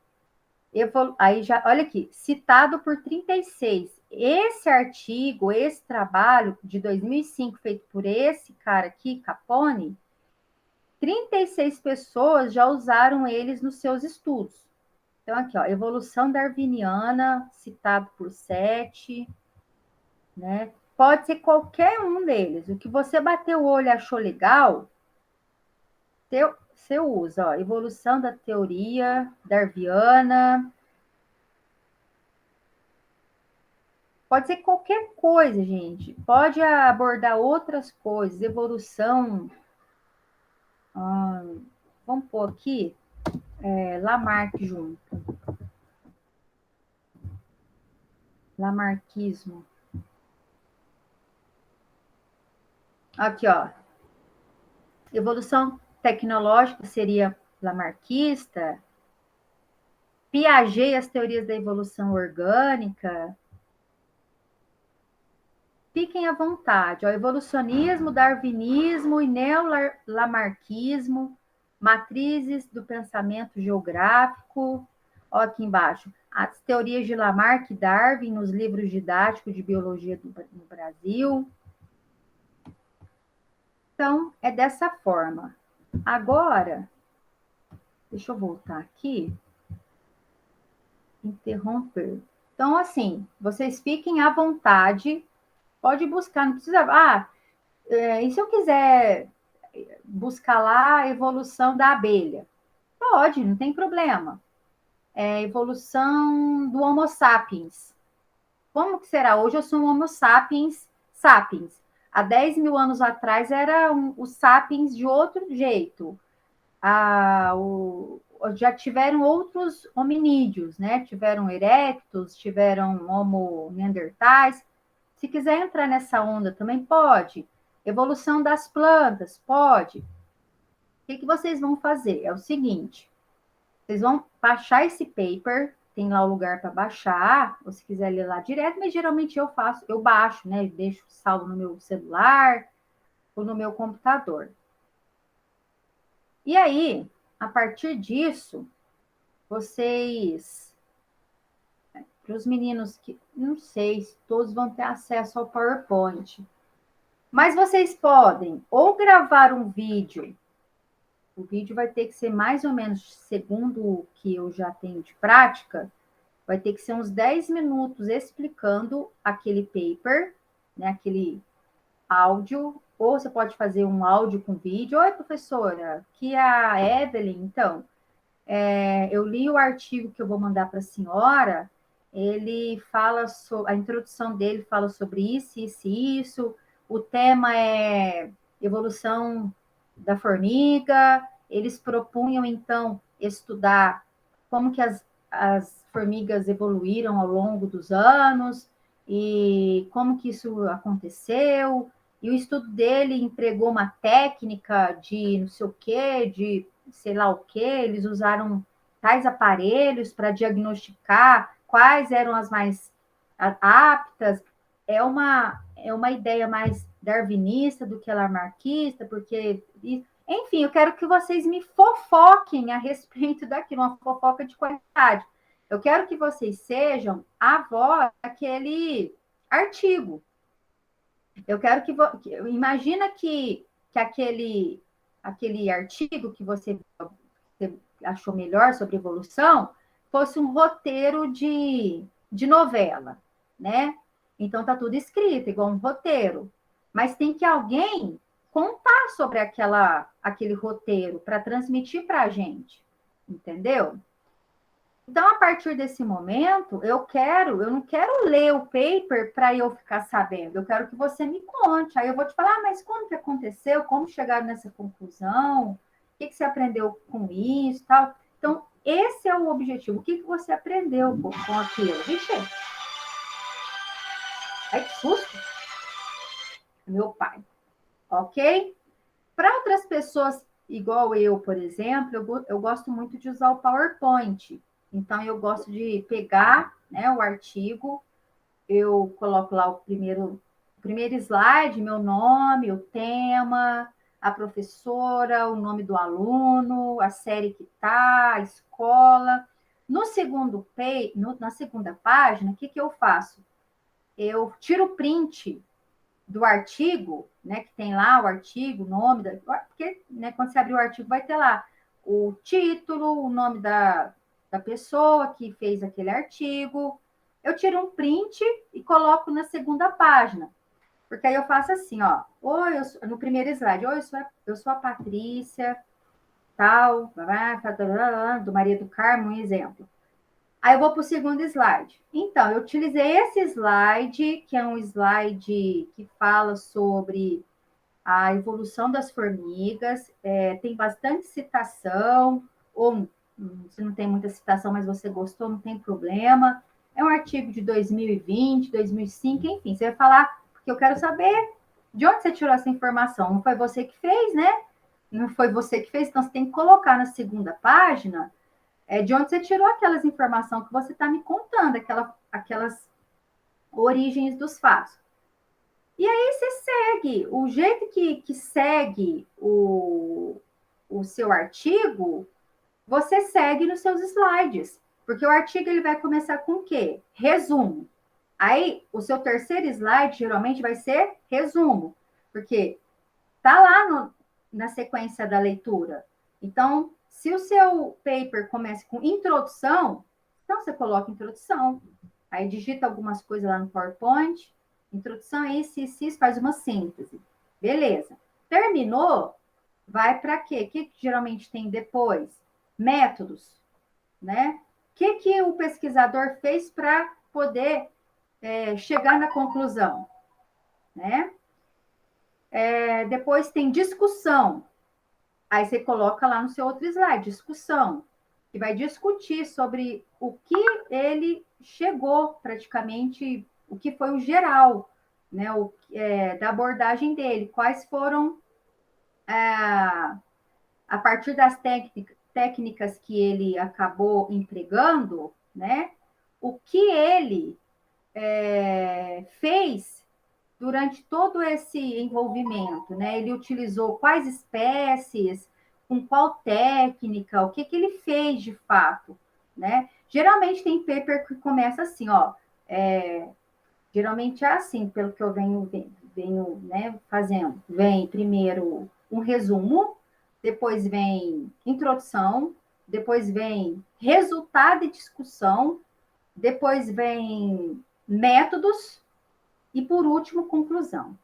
aí já, olha aqui, citado por 36, esse artigo, esse trabalho de 2005, feito por esse cara aqui, Capone, 36 pessoas já usaram eles nos seus estudos. Então, aqui, ó, evolução darwiniana, citado por Sete, né? Pode ser qualquer um deles. O que você bateu o olho e achou legal, você usa, ó, evolução da teoria darwiniana. Pode ser qualquer coisa, gente. Pode abordar outras coisas, evolução. Vamos pôr aqui, Lamarck junto. Lamarckismo. Aqui, ó. Evolução tecnológica seria lamarquista. Piaget e as teorias da evolução orgânica. Fiquem à vontade. Ó, evolucionismo, darwinismo e neolamarquismo, matrizes do pensamento geográfico. Ó, aqui embaixo. As teorias de Lamarck e Darwin nos livros didáticos de biologia no Brasil. Então, é dessa forma. Agora, deixa eu voltar aqui. Interromper. Então, assim, vocês fiquem à vontade. Pode buscar, não precisa. E se eu quiser buscar lá a evolução da abelha? Pode, não tem problema. Evolução do Homo sapiens. Como que será? Hoje eu sou um Homo sapiens sapiens. Há 10 mil anos atrás era os sapiens de outro jeito. Já tiveram outros hominídeos, né? Tiveram erectus, tiveram homo neandertais. Se quiser entrar nessa onda também pode. Evolução das plantas, pode. O que vocês vão fazer? É o seguinte, vocês vão baixar esse paper, tem lá o lugar para baixar, ou se quiser ler lá direto, mas geralmente eu baixo, né? Deixo salvo no meu celular ou no meu computador. E aí, a partir disso, vocês, para os meninos que, não sei se todos vão ter acesso ao PowerPoint, mas vocês podem ou gravar um vídeo, o vídeo vai ter que ser mais ou menos, segundo o que eu já tenho de prática, vai ter que ser uns 10 minutos explicando aquele paper, né, aquele áudio, ou você pode fazer um áudio com vídeo. Oi, professora, que é a Evelyn, então, eu li o artigo que eu vou mandar para a senhora, ele fala sobre, a introdução dele fala sobre isso, isso e isso, o tema é evolução da formiga, eles propunham, então, estudar como que as formigas evoluíram ao longo dos anos e como que isso aconteceu, e o estudo dele empregou uma técnica de não sei o quê, de sei lá o quê, eles usaram tais aparelhos para diagnosticar quais eram as mais aptas. É uma ideia mais darwinista do que lamarquista, porque, enfim, eu quero que vocês me fofoquem a respeito daquilo, uma fofoca de qualidade. Eu quero que vocês sejam a voz daquele artigo. Eu quero que imagina que aquele artigo que você achou melhor sobre evolução fosse um roteiro de novela, né? Então tá tudo escrito, igual um roteiro. Mas tem que alguém contar sobre aquele roteiro para transmitir para a gente, entendeu? Então, a partir desse momento, eu não quero ler o paper para eu ficar sabendo, eu quero que você me conte. Aí eu vou te falar, mas como que aconteceu? Como chegaram nessa conclusão? O que você aprendeu com isso? Tal? Então, esse é o objetivo. O que você aprendeu com aquilo? Vixe, ai que susto! Meu pai, ok? Para outras pessoas, igual eu, por exemplo, eu gosto muito de usar o PowerPoint. Então, eu gosto de pegar, né, o artigo, eu coloco lá o primeiro slide, meu nome, o tema, a professora, o nome do aluno, a série que está, a escola. Na segunda página, o que eu faço? eu tiro o print do artigo, né, que tem lá o artigo, o nome, porque né, quando você abrir o artigo vai ter lá o título, o nome da pessoa que fez aquele artigo. Eu tiro um print e coloco na segunda página, porque aí eu faço assim, ó, oi, no primeiro slide, oi, eu sou a Patrícia, tal, do Maria do Carmo, um exemplo. Aí eu vou para o segundo slide. Então, eu utilizei esse slide, que é um slide que fala sobre a evolução das formigas, tem bastante citação, ou se não tem muita citação, mas você gostou, não tem problema. É um artigo de 2020, 2005, enfim, você vai falar, porque eu quero saber de onde você tirou essa informação. Não foi você que fez, né? Não foi você que fez, então você tem que colocar na segunda página de onde você tirou aquelas informações que você está me contando, aquelas origens dos fatos. E aí você segue. O jeito que segue o seu artigo, você segue nos seus slides. Porque o artigo ele vai começar com o quê? Resumo. Aí, o seu terceiro slide geralmente vai ser resumo. Porque tá lá na sequência da leitura. Então, se o seu paper começa com introdução, então você coloca introdução. Aí digita algumas coisas lá no PowerPoint. Introdução é isso, faz uma síntese. Beleza. Terminou, vai para quê? O que geralmente tem depois? Métodos, né? O que o pesquisador fez para poder chegar na conclusão, né? Depois tem discussão. Aí você coloca lá no seu outro slide, discussão, que vai discutir sobre o que ele chegou praticamente, o que foi o geral, né, da abordagem dele, quais foram, a partir das técnicas que ele acabou empregando, né, o que ele fez durante todo esse envolvimento, né? Ele utilizou quais espécies, com qual técnica, o que ele fez de fato, né? Geralmente tem paper que começa assim, ó. Geralmente é assim, pelo que eu venho né, fazendo. Vem primeiro um resumo, depois vem introdução, depois vem resultado e discussão, depois vem métodos, e, por último, conclusão.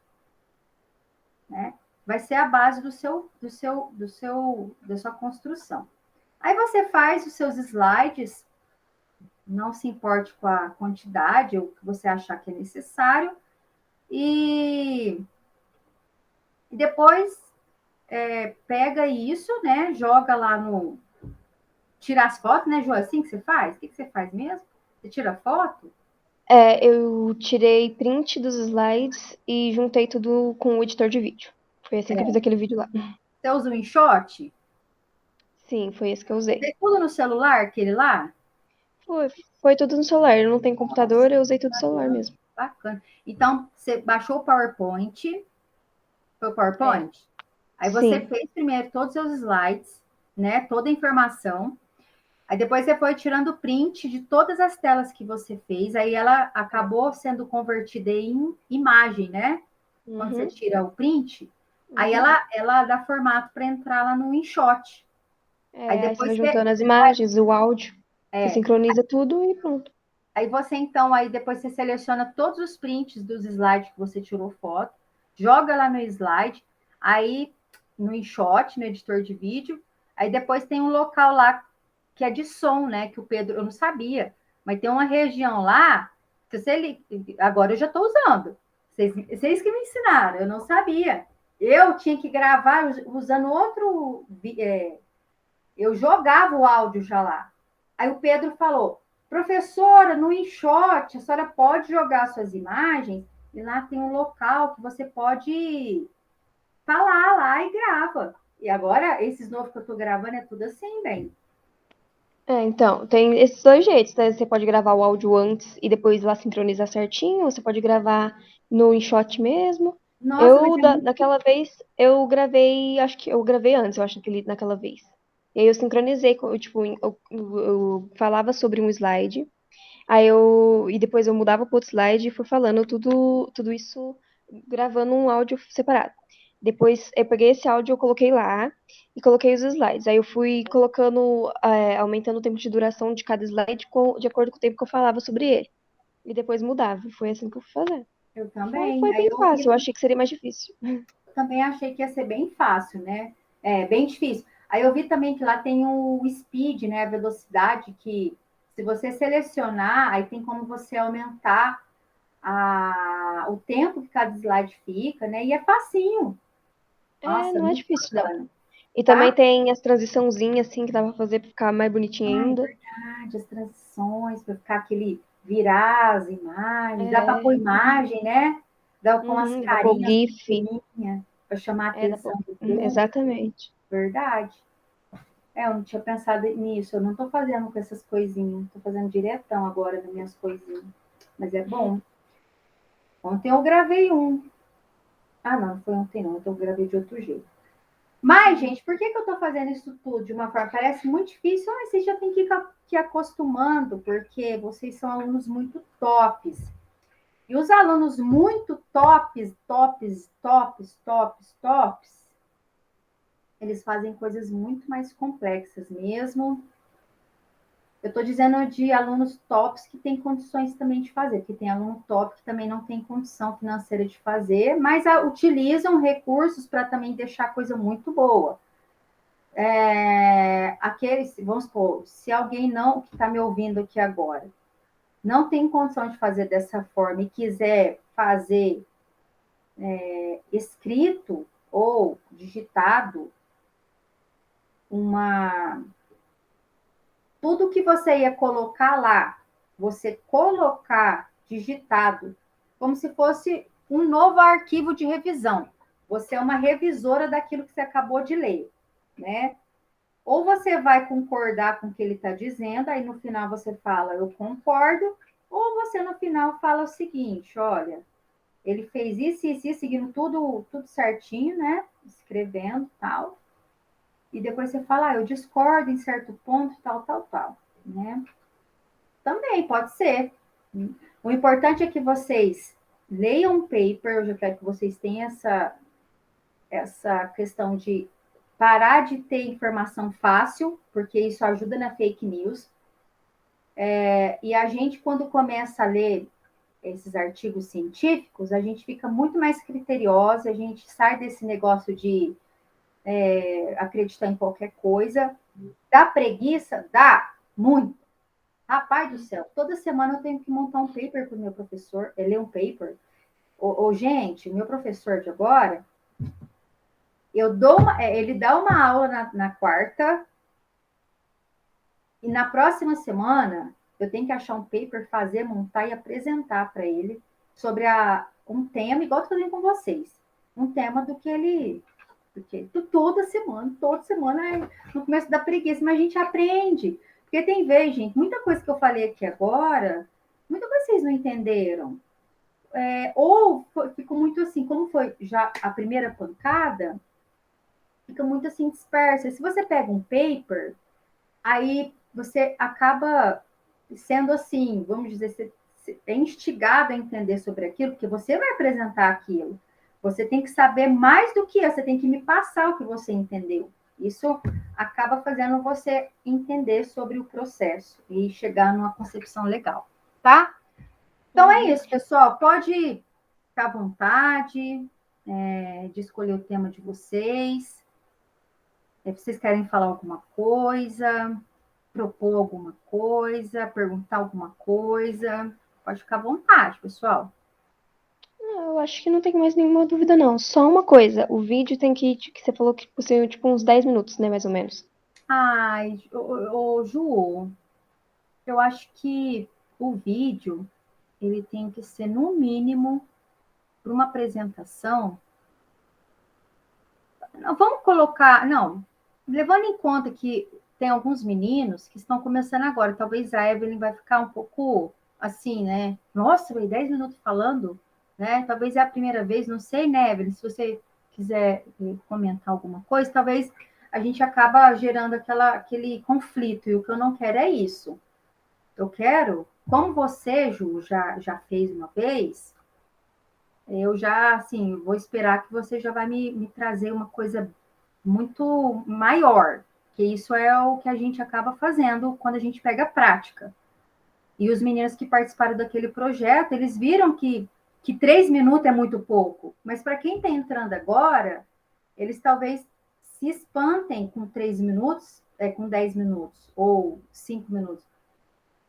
Né? Vai ser a base da sua construção. Aí você faz os seus slides, não se importe com a quantidade, o que você achar que é necessário, e depois pega isso, né? Joga lá no. Tira as fotos, né, Ju? Assim que você faz? O que você faz mesmo? Você tira foto? Eu tirei print dos slides e juntei tudo com o editor de vídeo. Foi assim que eu fiz aquele vídeo lá. Você usa o InShot? Sim, foi esse que eu usei. Você tudo no celular, aquele lá? Foi tudo no celular. Eu não tenho computador, eu usei tudo no celular mesmo. Bacana. Então, você baixou o PowerPoint. Foi o É. PowerPoint? Aí você Sim. fez primeiro todos os seus slides, né? Toda a informação. Aí depois você foi tirando print de todas as telas que você fez. Aí ela acabou sendo convertida em imagem, né? Quando você Uhum. tira o print, aí Uhum. ela dá formato para entrar lá no InShot. Aí Aí você vai depois juntando as imagens, o áudio, você é, sincroniza tudo e pronto. aí você então, aí depois você seleciona todos os prints dos slides que você tirou foto, joga lá no slide, aí no InShot, no editor de vídeo, aí depois tem um local lá que é de som, né? Que o Pedro, eu não sabia, mas tem uma região lá, que você, agora eu já estou usando. Vocês que me ensinaram, eu não sabia. Eu tinha que gravar usando outro. Eu jogava o áudio já lá. Aí o Pedro falou: professora, no InShot, a senhora pode jogar suas imagens e lá tem um local que você pode falar lá e grava. E agora, esses novos que eu tô gravando é tudo assim, bem. Então, tem esses dois jeitos, né? Você pode gravar o áudio antes e depois lá sincronizar certinho, ou você pode gravar no InShot mesmo. Nossa, mas é muito. Naquela vez, eu gravei, acho que eu gravei antes, eu acho, naquela vez. E aí eu sincronizei, tipo, eu falava sobre um slide, E depois eu mudava pro outro slide e fui falando tudo isso, gravando um áudio separado. Depois eu peguei esse áudio, eu coloquei lá e coloquei os slides. Aí eu fui colocando, aumentando o tempo de duração de cada slide de acordo com o tempo que eu falava sobre ele. E depois mudava. Foi assim que eu fui fazer. Eu Foi, também. foi Aí bem eu fácil, eu achei que seria mais difícil. também achei que ia ser bem fácil, né? É, bem difícil. Aí eu vi também que lá tem o speed, né? A velocidade, que se você selecionar, aí tem como você aumentar o tempo que cada slide fica, né? E é facinho. É, Nossa, não é muito difícil, não. bacana, E também tá? tem as transiçãozinhas, assim, que dá pra fazer pra ficar mais bonitinho Ai, ainda. verdade, as transições, para ficar aquele virar as imagens, dá para pôr É, imagem, né? Dá com as dá pra pôr carinhas GIF. pequenininhas para chamar a Dá pra... atenção do público, Exatamente. verdade. É, eu não tinha pensado nisso, eu não estou fazendo com essas coisinhas, estou fazendo diretão agora nas minhas coisinhas. Mas é bom. Ontem eu gravei um. Ah, não foi ontem não, então eu gravei de outro jeito. Mas, gente, por que eu estou fazendo isso tudo de uma forma? Parece muito difícil, mas vocês já têm que ir acostumando, porque vocês são alunos muito tops. E os alunos muito tops, eles fazem coisas muito mais complexas mesmo. Eu estou dizendo de alunos tops que têm condições também de fazer, porque tem aluno top que também não tem condição financeira de fazer, mas utilizam recursos para também deixar a coisa muito boa. Aqueles, vamos supor, se alguém não que está me ouvindo aqui agora não tem condição de fazer dessa forma e quiser fazer escrito ou digitado, uma tudo que você ia colocar lá, você colocar digitado, como se fosse um novo arquivo de revisão. Você é uma revisora daquilo que você acabou de ler, né? Ou você vai concordar com o que ele está dizendo, aí no final você fala, eu concordo, ou você no final fala o seguinte, olha, ele fez isso, seguindo tudo certinho, né? Escrevendo tal. E depois você fala, eu discordo em certo ponto, tal, né? Também pode ser. O importante é que vocês leiam um paper, eu já quero que vocês tenham essa questão de parar de ter informação fácil, porque isso ajuda na fake news. E a gente, quando começa a ler esses artigos científicos, a gente fica muito mais criteriosa, a gente sai desse negócio de acreditar em qualquer coisa. Dá preguiça? Dá, muito. Rapaz do céu, toda semana eu tenho que montar um paper para o meu professor, ler um paper. Gente, o meu professor de agora, ele dá uma aula na quarta, e na próxima semana eu tenho que achar um paper, fazer, montar e apresentar para ele sobre um tema, igual eu estou fazendo com vocês. Um tema do que ele. Porque toda semana, no começo da preguiça, mas a gente aprende. Porque tem vez, gente, muita coisa que eu falei aqui agora, muita coisa vocês não entenderam. Ou ficou muito assim, como foi já a primeira pancada, fica muito assim dispersa. Se você pega um paper, aí você acaba sendo assim, vamos dizer, você é instigado a entender sobre aquilo, porque você vai apresentar aquilo. Você tem que saber mais do que eu, você tem que me passar o que você entendeu. Isso acaba fazendo você entender sobre o processo e chegar numa concepção legal, tá? Então é Uhum. isso, pessoal. Pode ficar à vontade de escolher o tema de vocês. Vocês querem falar alguma coisa, propor alguma coisa, perguntar alguma coisa? Pode ficar à vontade, pessoal. Eu acho que não tem mais nenhuma dúvida, não. Só uma coisa, o vídeo tem que você falou que possui, tipo, uns 10 minutos, né, mais ou menos. Ai, Ju, eu acho que o vídeo ele tem que ser, no mínimo, para uma apresentação. Vamos colocar, não, levando em conta que tem alguns meninos que estão começando agora, talvez a Evelyn vai ficar um pouco assim, né? Nossa, 10 minutos falando, né? Talvez é a primeira vez, não sei, né, Evelyn? Se você quiser comentar alguma coisa, talvez a gente acaba gerando aquele conflito, e o que eu não quero é isso. Eu quero como você, Ju, já fez uma vez, eu já, assim, vou esperar que você já vai me trazer uma coisa muito maior, que isso é o que a gente acaba fazendo quando a gente pega a prática. E os meninos que participaram daquele projeto, eles viram que 3 minutos é muito pouco, mas para quem está entrando agora, eles talvez se espantem com 3 minutos, com 10 minutos, ou 5 minutos.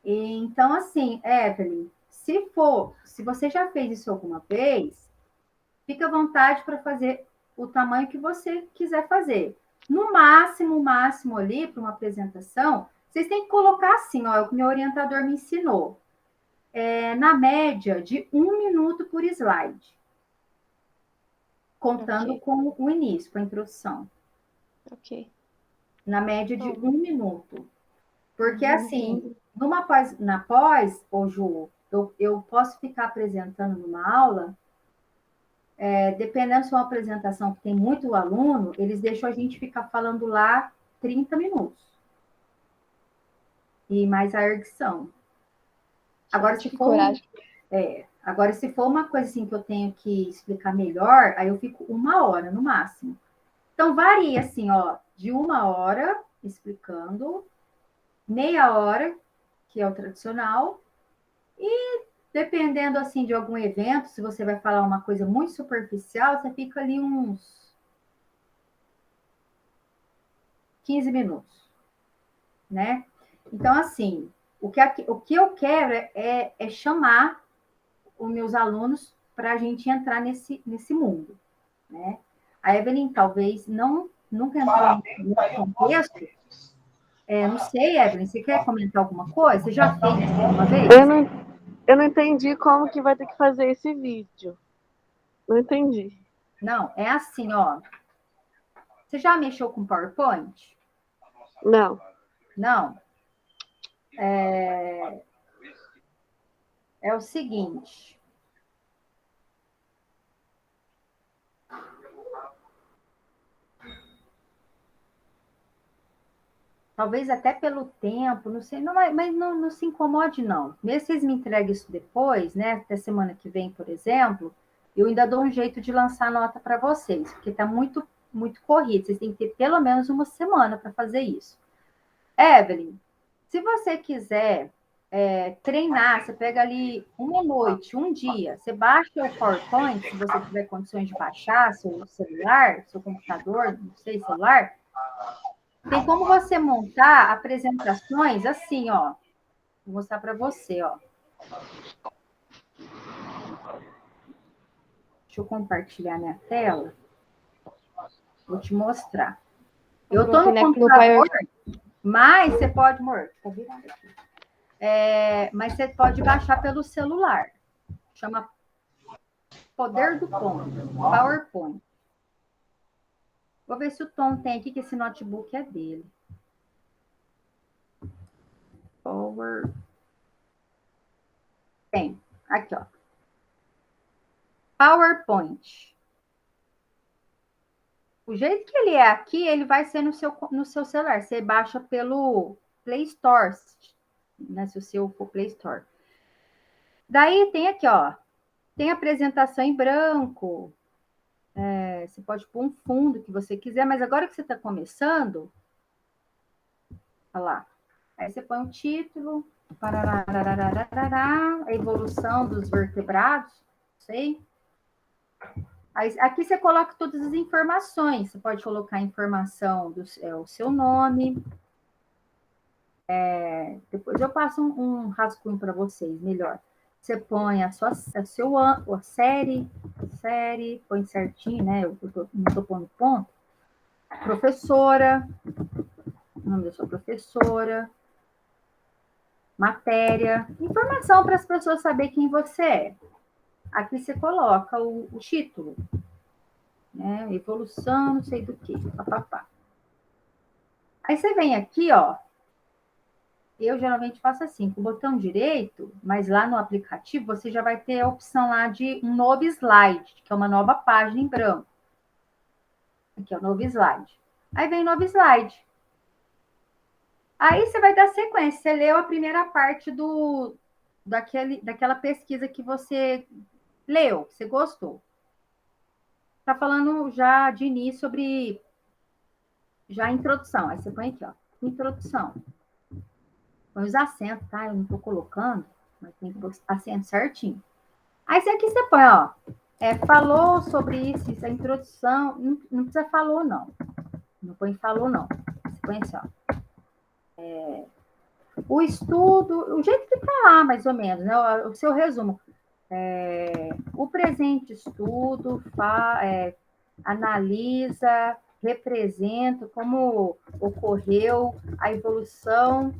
E, então, assim, Evelyn, se você já fez isso alguma vez, fica à vontade para fazer o tamanho que você quiser fazer. No máximo, o máximo ali, para uma apresentação, vocês têm que colocar assim, ó, é o que meu orientador me ensinou. Na média de 1 minuto por slide, contando Ok, com o início, com a introdução. ok. Na média de Bom, 1 minuto. Porque, assim, uhum. na pós, ô Ju, eu posso ficar apresentando numa aula, dependendo se é uma apresentação que tem muito aluno, eles deixam a gente ficar falando lá 30 minutos. E mais a erguição. Agora, se Gente, que for coragem. agora, se for uma coisa assim que eu tenho que explicar melhor, aí eu fico 1 hora no máximo. Então, varia assim, ó, de 1 hora explicando, meia hora, que é o tradicional, e dependendo assim de algum evento, se você vai falar uma coisa muito superficial, você fica ali uns 15 minutos, né? Então, assim, o que eu quero é chamar os meus alunos para a gente entrar nesse mundo, né? A Evelyn talvez nunca entrou nesse contexto. Não sei, Evelyn, você quer comentar alguma coisa? Você já fez isso alguma Eu vez? não, eu não entendi como que vai ter que fazer esse vídeo. Não entendi. Não, é assim, ó. Você já mexeu com PowerPoint? Não. Não. É o seguinte. Talvez até pelo tempo, não sei, não, mas não se incomode, não. Mesmo se vocês me entreguem isso depois, né? Até semana que vem, por exemplo, eu ainda dou um jeito de lançar nota para vocês, porque está muito, muito corrido. Vocês têm que ter pelo menos uma semana para fazer isso. Evelyn, se você quiser treinar, você pega ali uma noite, um dia, você baixa o PowerPoint, se você tiver condições de baixar, seu celular, seu computador, não sei, celular, tem como você montar apresentações assim, ó. Vou mostrar para você, ó. Deixa eu compartilhar minha tela. Vou te mostrar. Eu Eu tô coloquei no no computador, mas você pode, amor, tá virado aqui. Mas você pode baixar pelo celular. Chama Poder do Tom, PowerPoint. Vou ver se o Tom tem aqui, que esse notebook é dele. Power. Tem. Aqui, ó. PowerPoint. O jeito que ele é aqui, ele vai ser no seu celular. Você baixa pelo Play Store, né? Se o seu for Play Store. Daí tem aqui, ó. Tem apresentação em branco. Você pode pôr um fundo que você quiser, mas agora que você está começando, olha lá. Aí você põe um título, a evolução dos vertebrados, não sei. Aí, aqui você coloca todas as informações. Você pode colocar a informação o seu nome. Depois eu passo um rascunho para vocês, melhor. Você põe a série, põe certinho, né? Eu não estou pondo ponto. Professora, o nome da sua professora, matéria, informação para as pessoas saberem quem você é. Aqui você coloca o título, né? Evolução, não sei do que, papapá. Aí você vem aqui, ó. Eu geralmente faço assim, com o botão direito, mas lá no aplicativo você já vai ter a opção lá de um novo slide, que é uma nova página em branco. Aqui é o novo slide. Aí vem novo slide. Aí você vai dar sequência. Você leu a primeira parte daquela pesquisa que você leu, que você gostou. Está falando já de início sobre já a introdução. Aí você põe aqui, ó, introdução. Põe os acentos, tá? Eu não estou colocando, mas tem que pôr acento certinho. Aí aqui você põe, ó, falou sobre isso, a introdução. Não precisa falou, não. Não põe falou, não. Você põe assim, ó. O estudo, o jeito que tá lá, mais ou menos, né? O seu resumo. O presente estudo analisa, representa como ocorreu a evolução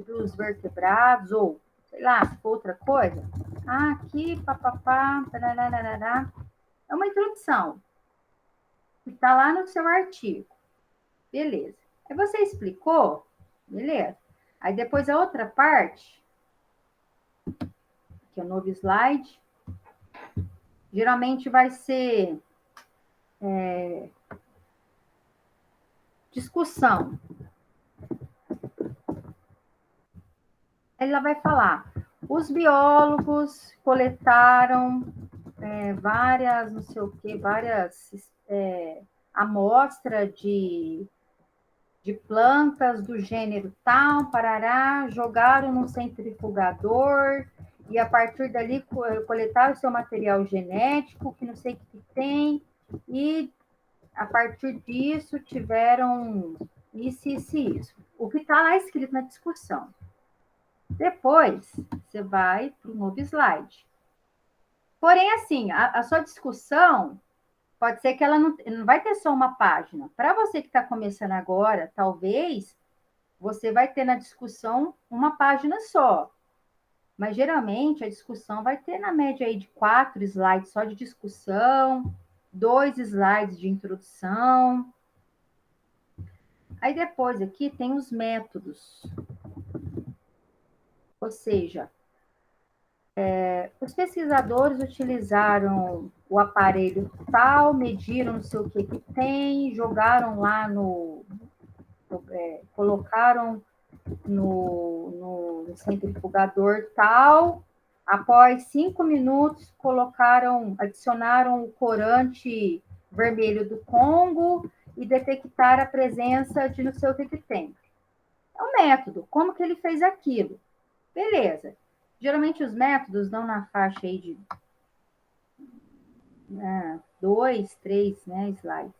dos vertebrados, ou, sei lá, se for outra coisa. Aqui, papapá, tarararará. É uma introdução que está lá no seu artigo. Beleza. Aí você explicou, beleza. Aí depois a outra parte, que é o novo slide, geralmente vai ser discussão. Ela vai falar, os biólogos coletaram várias, não sei o quê, várias amostras de plantas do gênero tal, parará, jogaram no centrifugador e a partir dali coletaram o seu material genético, que não sei o que tem, e a partir disso tiveram isso, isso e isso. O que está lá escrito na discussão. Depois, você vai para o novo slide. Porém, assim, a sua discussão pode ser que ela não vai ter só uma página. Para você que está começando agora, talvez você vai ter na discussão uma página só. Mas geralmente a discussão vai ter na média aí de 4 slides só de discussão, 2 slides de introdução. Aí depois aqui tem os métodos. Ou seja, os pesquisadores utilizaram o aparelho tal, mediram não sei o que tem, jogaram lá colocaram no centrifugador tal, após 5 minutos adicionaram o corante vermelho do Congo e detectaram a presença de não sei o que tem. É um método, como que ele fez aquilo? Beleza. Geralmente os métodos dão na faixa aí de 2, 3, né, slides.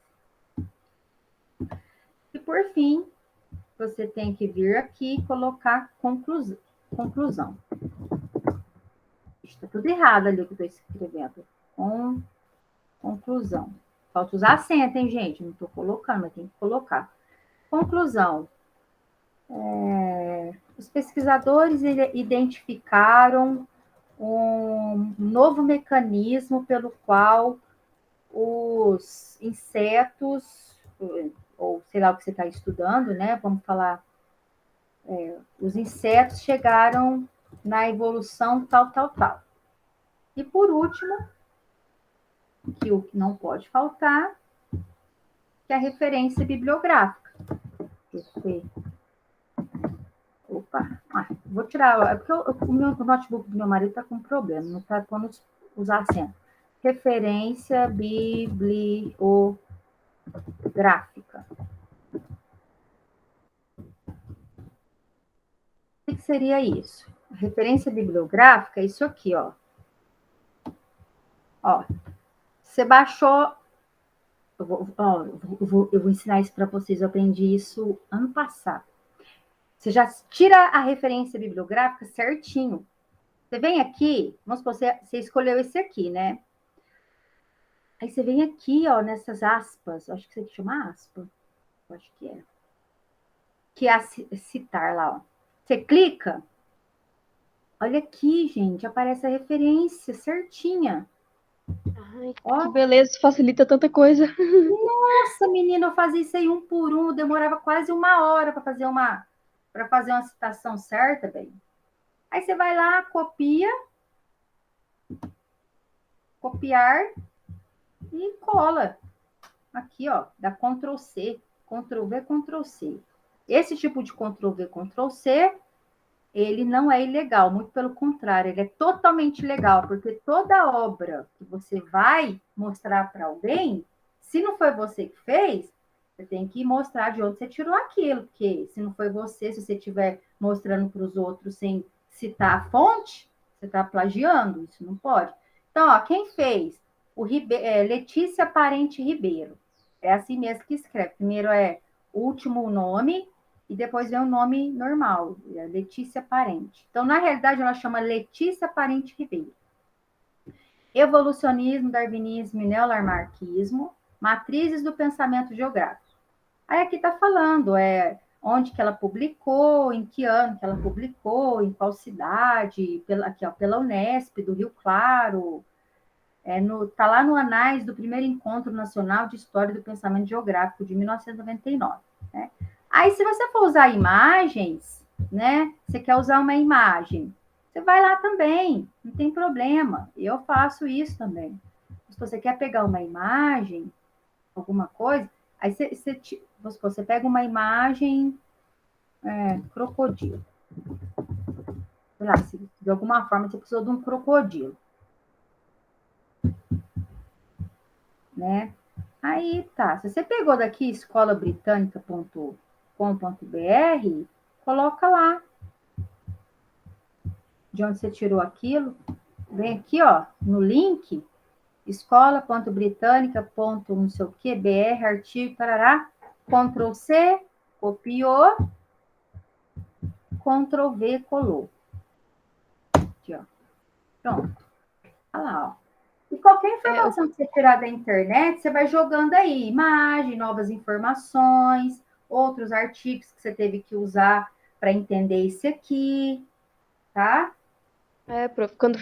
E por fim, você tem que vir aqui e colocar conclusão. Está tudo errado ali o que eu estou escrevendo. Conclusão. Falta usar acento, hein, gente? Não estou colocando, mas tem que colocar. Conclusão. Os pesquisadores identificaram um novo mecanismo pelo qual os insetos, ou sei lá o que você está estudando, né? Vamos falar, os insetos chegaram na evolução tal. E por último, que o que não pode faltar, que é a referência bibliográfica. Opa, vou tirar, é porque o notebook do meu marido está com problema, não está pondo os acentos. Referência bibliográfica. O que seria isso? A referência bibliográfica é isso aqui, ó. Ó, você baixou. Eu vou ensinar isso para vocês, eu aprendi isso ano passado. Você já tira a referência bibliográfica certinho. Você vem aqui, vamos supor, você escolheu esse aqui, né? Aí você vem aqui, ó, nessas aspas, acho que isso aqui chama aspa, acho que é. Que é a citar lá, ó. Você clica, olha aqui, gente, aparece a referência certinha. Ai, ó, que beleza, isso facilita tanta coisa. Nossa, menina, eu fazia isso aí um por um, demorava quase 1 hora para fazer uma citação certa, bem. Aí você vai lá, copiar e cola. Aqui, ó, dá Ctrl C, Ctrl V, Ctrl C. Esse tipo de Ctrl V, Ctrl C ele não é ilegal, muito pelo contrário, ele é totalmente legal, porque toda obra que você vai mostrar para alguém, se não foi você que fez, você tem que mostrar de onde você tirou aquilo, porque se não foi você, se você estiver mostrando para os outros sem citar a fonte, você está plagiando, isso não pode. Então, ó, quem fez? Letícia Parente Ribeiro. É assim mesmo que escreve. Primeiro é o último nome, e depois vem o nome normal, Letícia Parente. Então, na realidade, ela chama Letícia Parente Ribeiro. Evolucionismo, darwinismo e neolamarquismo, matrizes do pensamento geográfico. Aí aqui está falando onde que ela publicou, em que ano que ela publicou, em qual cidade, pela Unesp, do Rio Claro. Está lá no Anais do primeiro Encontro Nacional de História do Pensamento Geográfico, de 1999. Né? Aí, se você for usar imagens, né? Você quer usar uma imagem, você vai lá também, não tem problema. Eu faço isso também. Se você quer pegar uma imagem, alguma coisa, aí você pega uma imagem crocodilo. Sei lá, se de alguma forma você precisou de um crocodilo. Né? Aí tá. Se você pegou daqui escolabritânica.com.br, coloca lá de onde você tirou aquilo. Vem aqui, ó, no link, escola.britânica. Não sei o que, br, artigo, parará. Ctrl C, copiou, Ctrl V, colou. Aqui, ó. Pronto. Olha lá, ó. E qualquer informação que você tirar da internet, você vai jogando aí imagem, novas informações, outros artigos que você teve que usar para entender isso aqui, tá? Prof, quando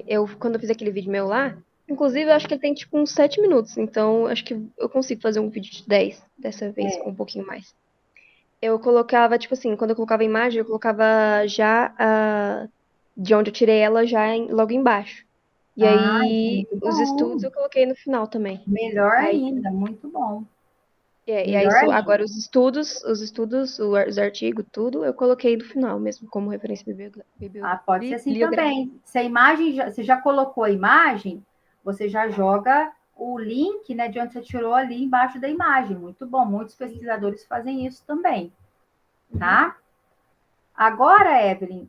eu fiz aquele vídeo meu lá, inclusive eu acho que ele tem tipo uns 7 minutos, então acho que eu consigo fazer um vídeo de 10 dessa vez, com um pouquinho mais. Eu colocava, tipo assim, quando eu colocava a imagem, eu colocava já de onde eu tirei ela logo embaixo. E Ah, isso é aí, muito os estudos bom. eu coloquei no final também. Melhor Aí, ainda, muito bom. e aí Melhor agora ainda. os artigos, tudo, eu coloquei no final mesmo, como referência Pode ser assim bibliográfica. também. Se a imagem, você já colocou a imagem, você já joga o link, né, de onde você tirou ali embaixo da imagem. Muito bom. Muitos pesquisadores fazem isso também, tá? Agora, Evelyn,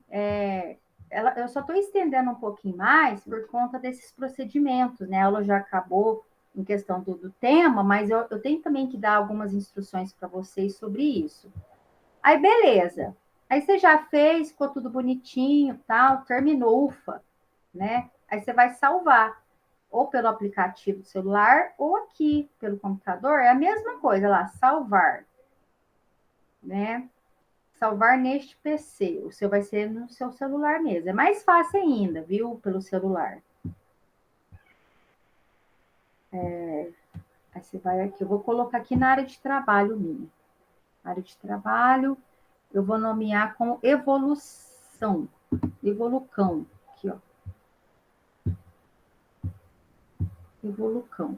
eu só estou estendendo um pouquinho mais por conta desses procedimentos, né? A aula já acabou em questão do tema, mas eu tenho também que dar algumas instruções para vocês sobre isso. Aí, beleza. Aí você já fez, ficou tudo bonitinho, tal, terminou, ufa, né? Aí você vai salvar, ou pelo aplicativo do celular, ou aqui pelo computador, é a mesma coisa lá, salvar, né? Salvar neste PC. O seu vai ser no seu celular mesmo. É mais fácil ainda, viu? Pelo celular. Aí você vai aqui. Eu vou colocar aqui na área de trabalho minha. Área de trabalho, eu vou nomear com evolução. Evolucão. Aqui, ó. Evolucão.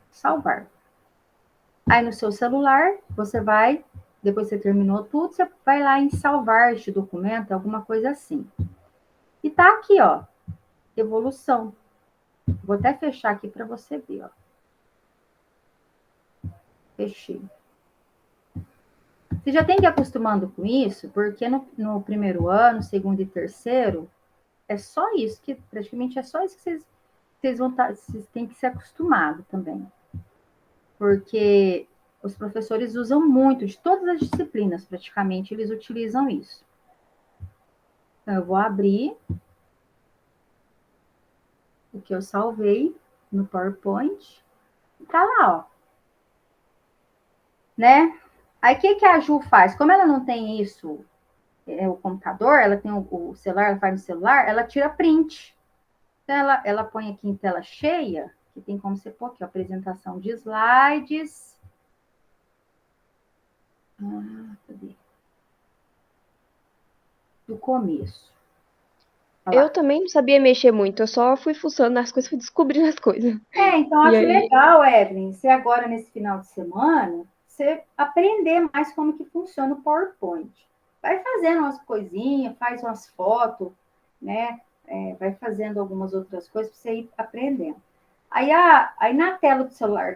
Salvar. Aí no seu celular, você vai, depois que você terminou tudo, você vai lá em salvar este documento, alguma coisa assim. E tá aqui, ó. Evolução. Vou até fechar aqui para você ver, ó. Fechei. Você já tem que ir acostumando com isso, porque no primeiro ano, segundo e terceiro, é só isso, que praticamente é só isso que vocês vão estar, vocês têm que ser acostumados também. Porque os professores usam muito, de todas as disciplinas, praticamente, eles utilizam isso. Então, eu vou abrir o que eu salvei no PowerPoint. E tá lá, ó. Né? Aí, o que a Ju faz? Como ela não tem isso, o computador, ela tem o celular, ela faz no celular, ela tira print. Então, ela põe aqui em tela cheia, que tem como você pôr aqui, ó, apresentação de slides. Cadê? Do começo. Eu também não sabia mexer muito, eu só fui fuçando nas coisas, fui descobrindo as coisas. Então E acho aí, legal, Evelyn, você agora nesse final de semana, você aprender mais como que funciona o PowerPoint. vai fazendo umas coisinhas, faz umas fotos, né? Vai fazendo algumas outras coisas para você ir aprendendo. Aí na tela do celular,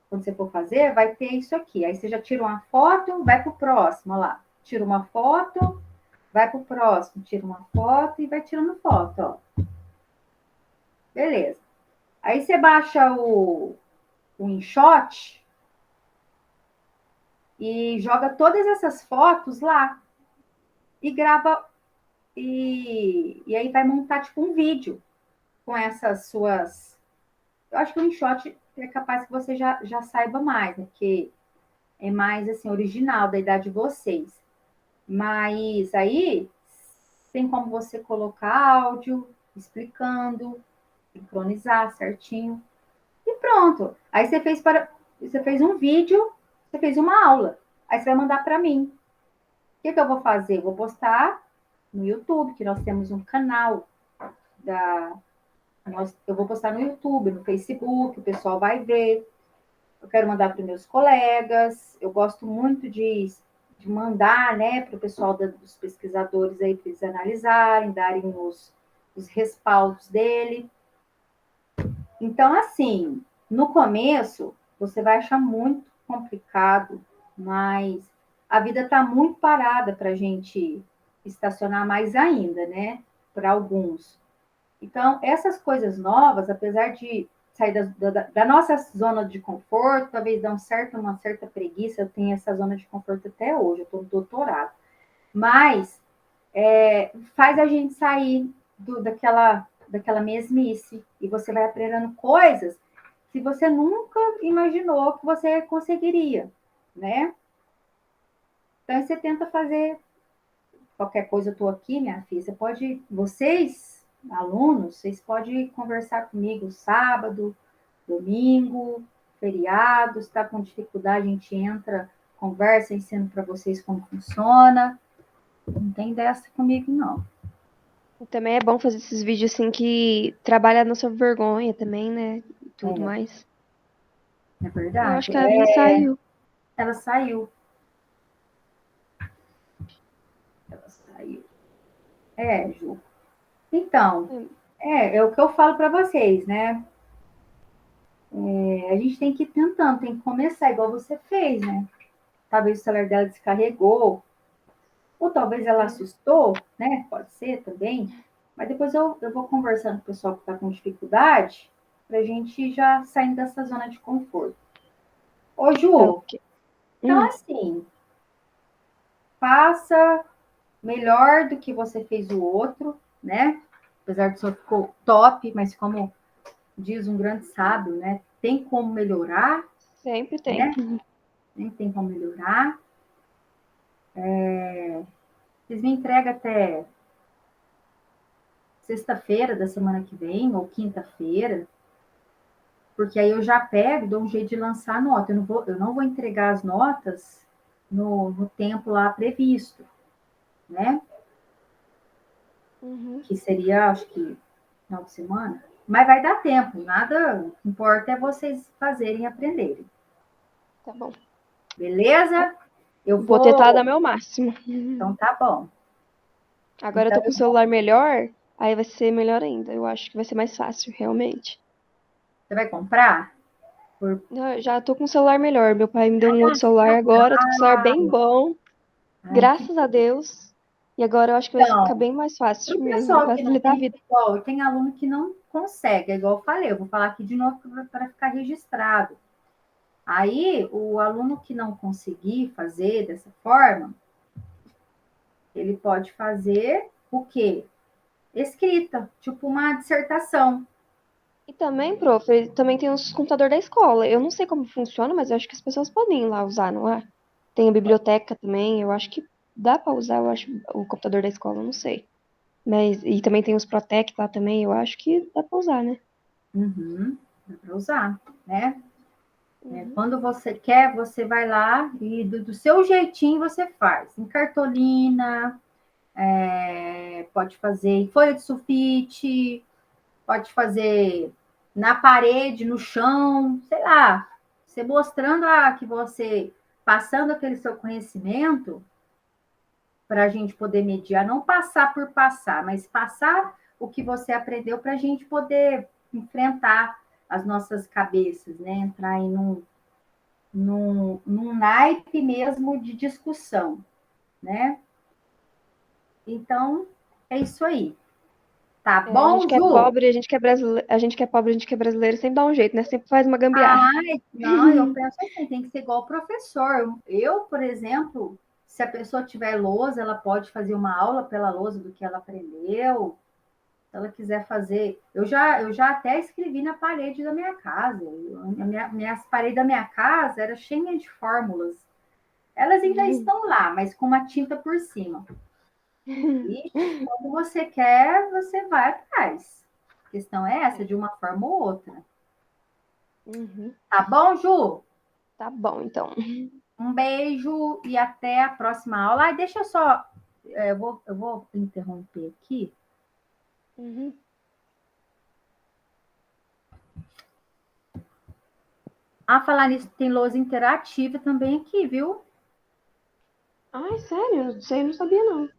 quando você for fazer, vai ter isso aqui. Aí você já tira uma foto, vai para o próximo, olha lá. Tira uma foto, vai para o próximo, tira uma foto e vai tirando foto, ó. Beleza. Aí você baixa o InShot e joga todas essas fotos lá e grava e aí vai montar tipo um vídeo com essas suas. Eu acho que o InShot é capaz que você já saiba mais, né? Porque é mais assim original da idade de vocês. Mas aí tem como você colocar áudio explicando, sincronizar certinho e pronto. Aí você fez um vídeo, você fez uma aula. Aí você vai mandar para mim. O que eu vou fazer? Eu vou postar no YouTube, que nós temos um canal eu vou postar no YouTube, no Facebook, o pessoal vai ver. Eu quero mandar para os meus colegas. Eu gosto muito de mandar, né, para o pessoal dos pesquisadores aí para eles analisarem, darem os respaldos dele. Então, assim, no começo, você vai achar muito complicado, mas a vida está muito parada para a gente estacionar mais ainda, né? Para alguns. Então, essas coisas novas, apesar de sair da nossa zona de conforto, talvez dê uma certa preguiça, eu tenho essa zona de conforto até hoje, eu estou no doutorado, mas faz a gente sair daquela mesmice e você vai aprendendo coisas que você nunca imaginou que você conseguiria, né? Então, você tenta fazer qualquer coisa, eu estou aqui, minha filha, vocês, alunos, vocês podem conversar comigo sábado, domingo, feriado, se está com dificuldade, a gente entra, conversa, ensino para vocês como funciona. Não tem dessa comigo, não. Também é bom fazer esses vídeos assim que trabalha a nossa vergonha também, né? E tudo mais. É Eu acho verdade. que a minha saiu. Ela saiu. Ela saiu. Ju. Então, é o que eu falo para vocês, né? A gente tem que ir tentando, tem que começar igual você fez, né? Talvez o celular dela descarregou, ou talvez ela assustou, né? Pode ser também. Mas depois eu vou conversando com o pessoal que está com dificuldade, para a gente já saindo dessa zona de conforto. Ô, Tá, Ju, ok. então assim, faça melhor do que você fez o outro, né? Apesar de só ficou top, mas como diz um grande sábio, né? Tem como melhorar, Sempre tem. né? Tem como melhorar. Vocês me entregam até sexta-feira da semana que vem, ou quinta-feira, porque aí eu já pego, dou um jeito de lançar a nota. Eu não vou entregar as notas no tempo lá previsto, né? Uhum. Que seria, acho que, final de semana. Mas vai dar tempo, nada. O que importa é vocês fazerem e aprenderem. Tá bom. Beleza? Eu Vou tentar dar vou. meu máximo. Então tá bom. Agora eu Então tô com o celular melhor, aí vai ser melhor ainda. Eu acho que vai ser mais fácil, realmente. você vai comprar? Não, eu já tô com o celular melhor. Meu pai me deu um outro celular agora, tô com o celular bem bom, Ai, que... graças a Deus. E agora eu acho que vai ficar Então, bem mais para fácil o mesmo, vai pessoal que não facilitar a tem, vida. igual, tem aluno que não consegue, é igual eu falei, eu vou falar aqui de novo para ficar registrado. Aí, o aluno que não conseguir fazer dessa forma, ele pode fazer o quê? Escrita, tipo uma dissertação. E também, prof, também tem os computadores da escola. Eu não sei como funciona, mas eu acho que as pessoas podem ir lá usar, não é? Tem a biblioteca também, eu acho que dá pra usar, eu acho, o computador da escola, eu não sei. Mas, e também tem os Protec lá também, eu acho que dá pra usar, né? Uhum, dá para usar, né? Uhum. Quando você quer, você vai lá e do seu jeitinho você faz. Em cartolina, pode fazer em folha de sulfite, pode fazer na parede, no chão, sei lá. Você mostrando que você, passando aquele seu conhecimento, para a gente poder mediar, não passar por passar, mas passar o que você aprendeu para a gente poder enfrentar as nossas cabeças, né? Entrar aí num naipe mesmo de discussão, né? Então, é isso aí. Tá A gente bom, que é Ju? pobre, a gente que é brasileiro, a gente que é pobre, a gente que é brasileiro, sempre dá um jeito, né? Sempre faz uma gambiarra. Ai, não, eu penso assim, tem que ser igual o professor. Eu, por exemplo, se a pessoa tiver lousa, ela pode fazer uma aula pela lousa do que ela aprendeu. Se ela quiser fazer, eu já até escrevi na parede da minha casa. Minhas paredes da minha casa era cheia de fórmulas. Elas ainda estão lá, mas com uma tinta por cima. E quando você quer, você vai atrás. A questão é essa, de uma forma ou outra. Uhum. Tá bom, Ju? Tá bom, então. Um beijo e até a próxima aula. Ai, deixa eu só. Eu vou interromper aqui. Uhum. Falar nisso, tem lousa interativa também aqui, viu? Ai, sério? Isso aí eu não sabia, não.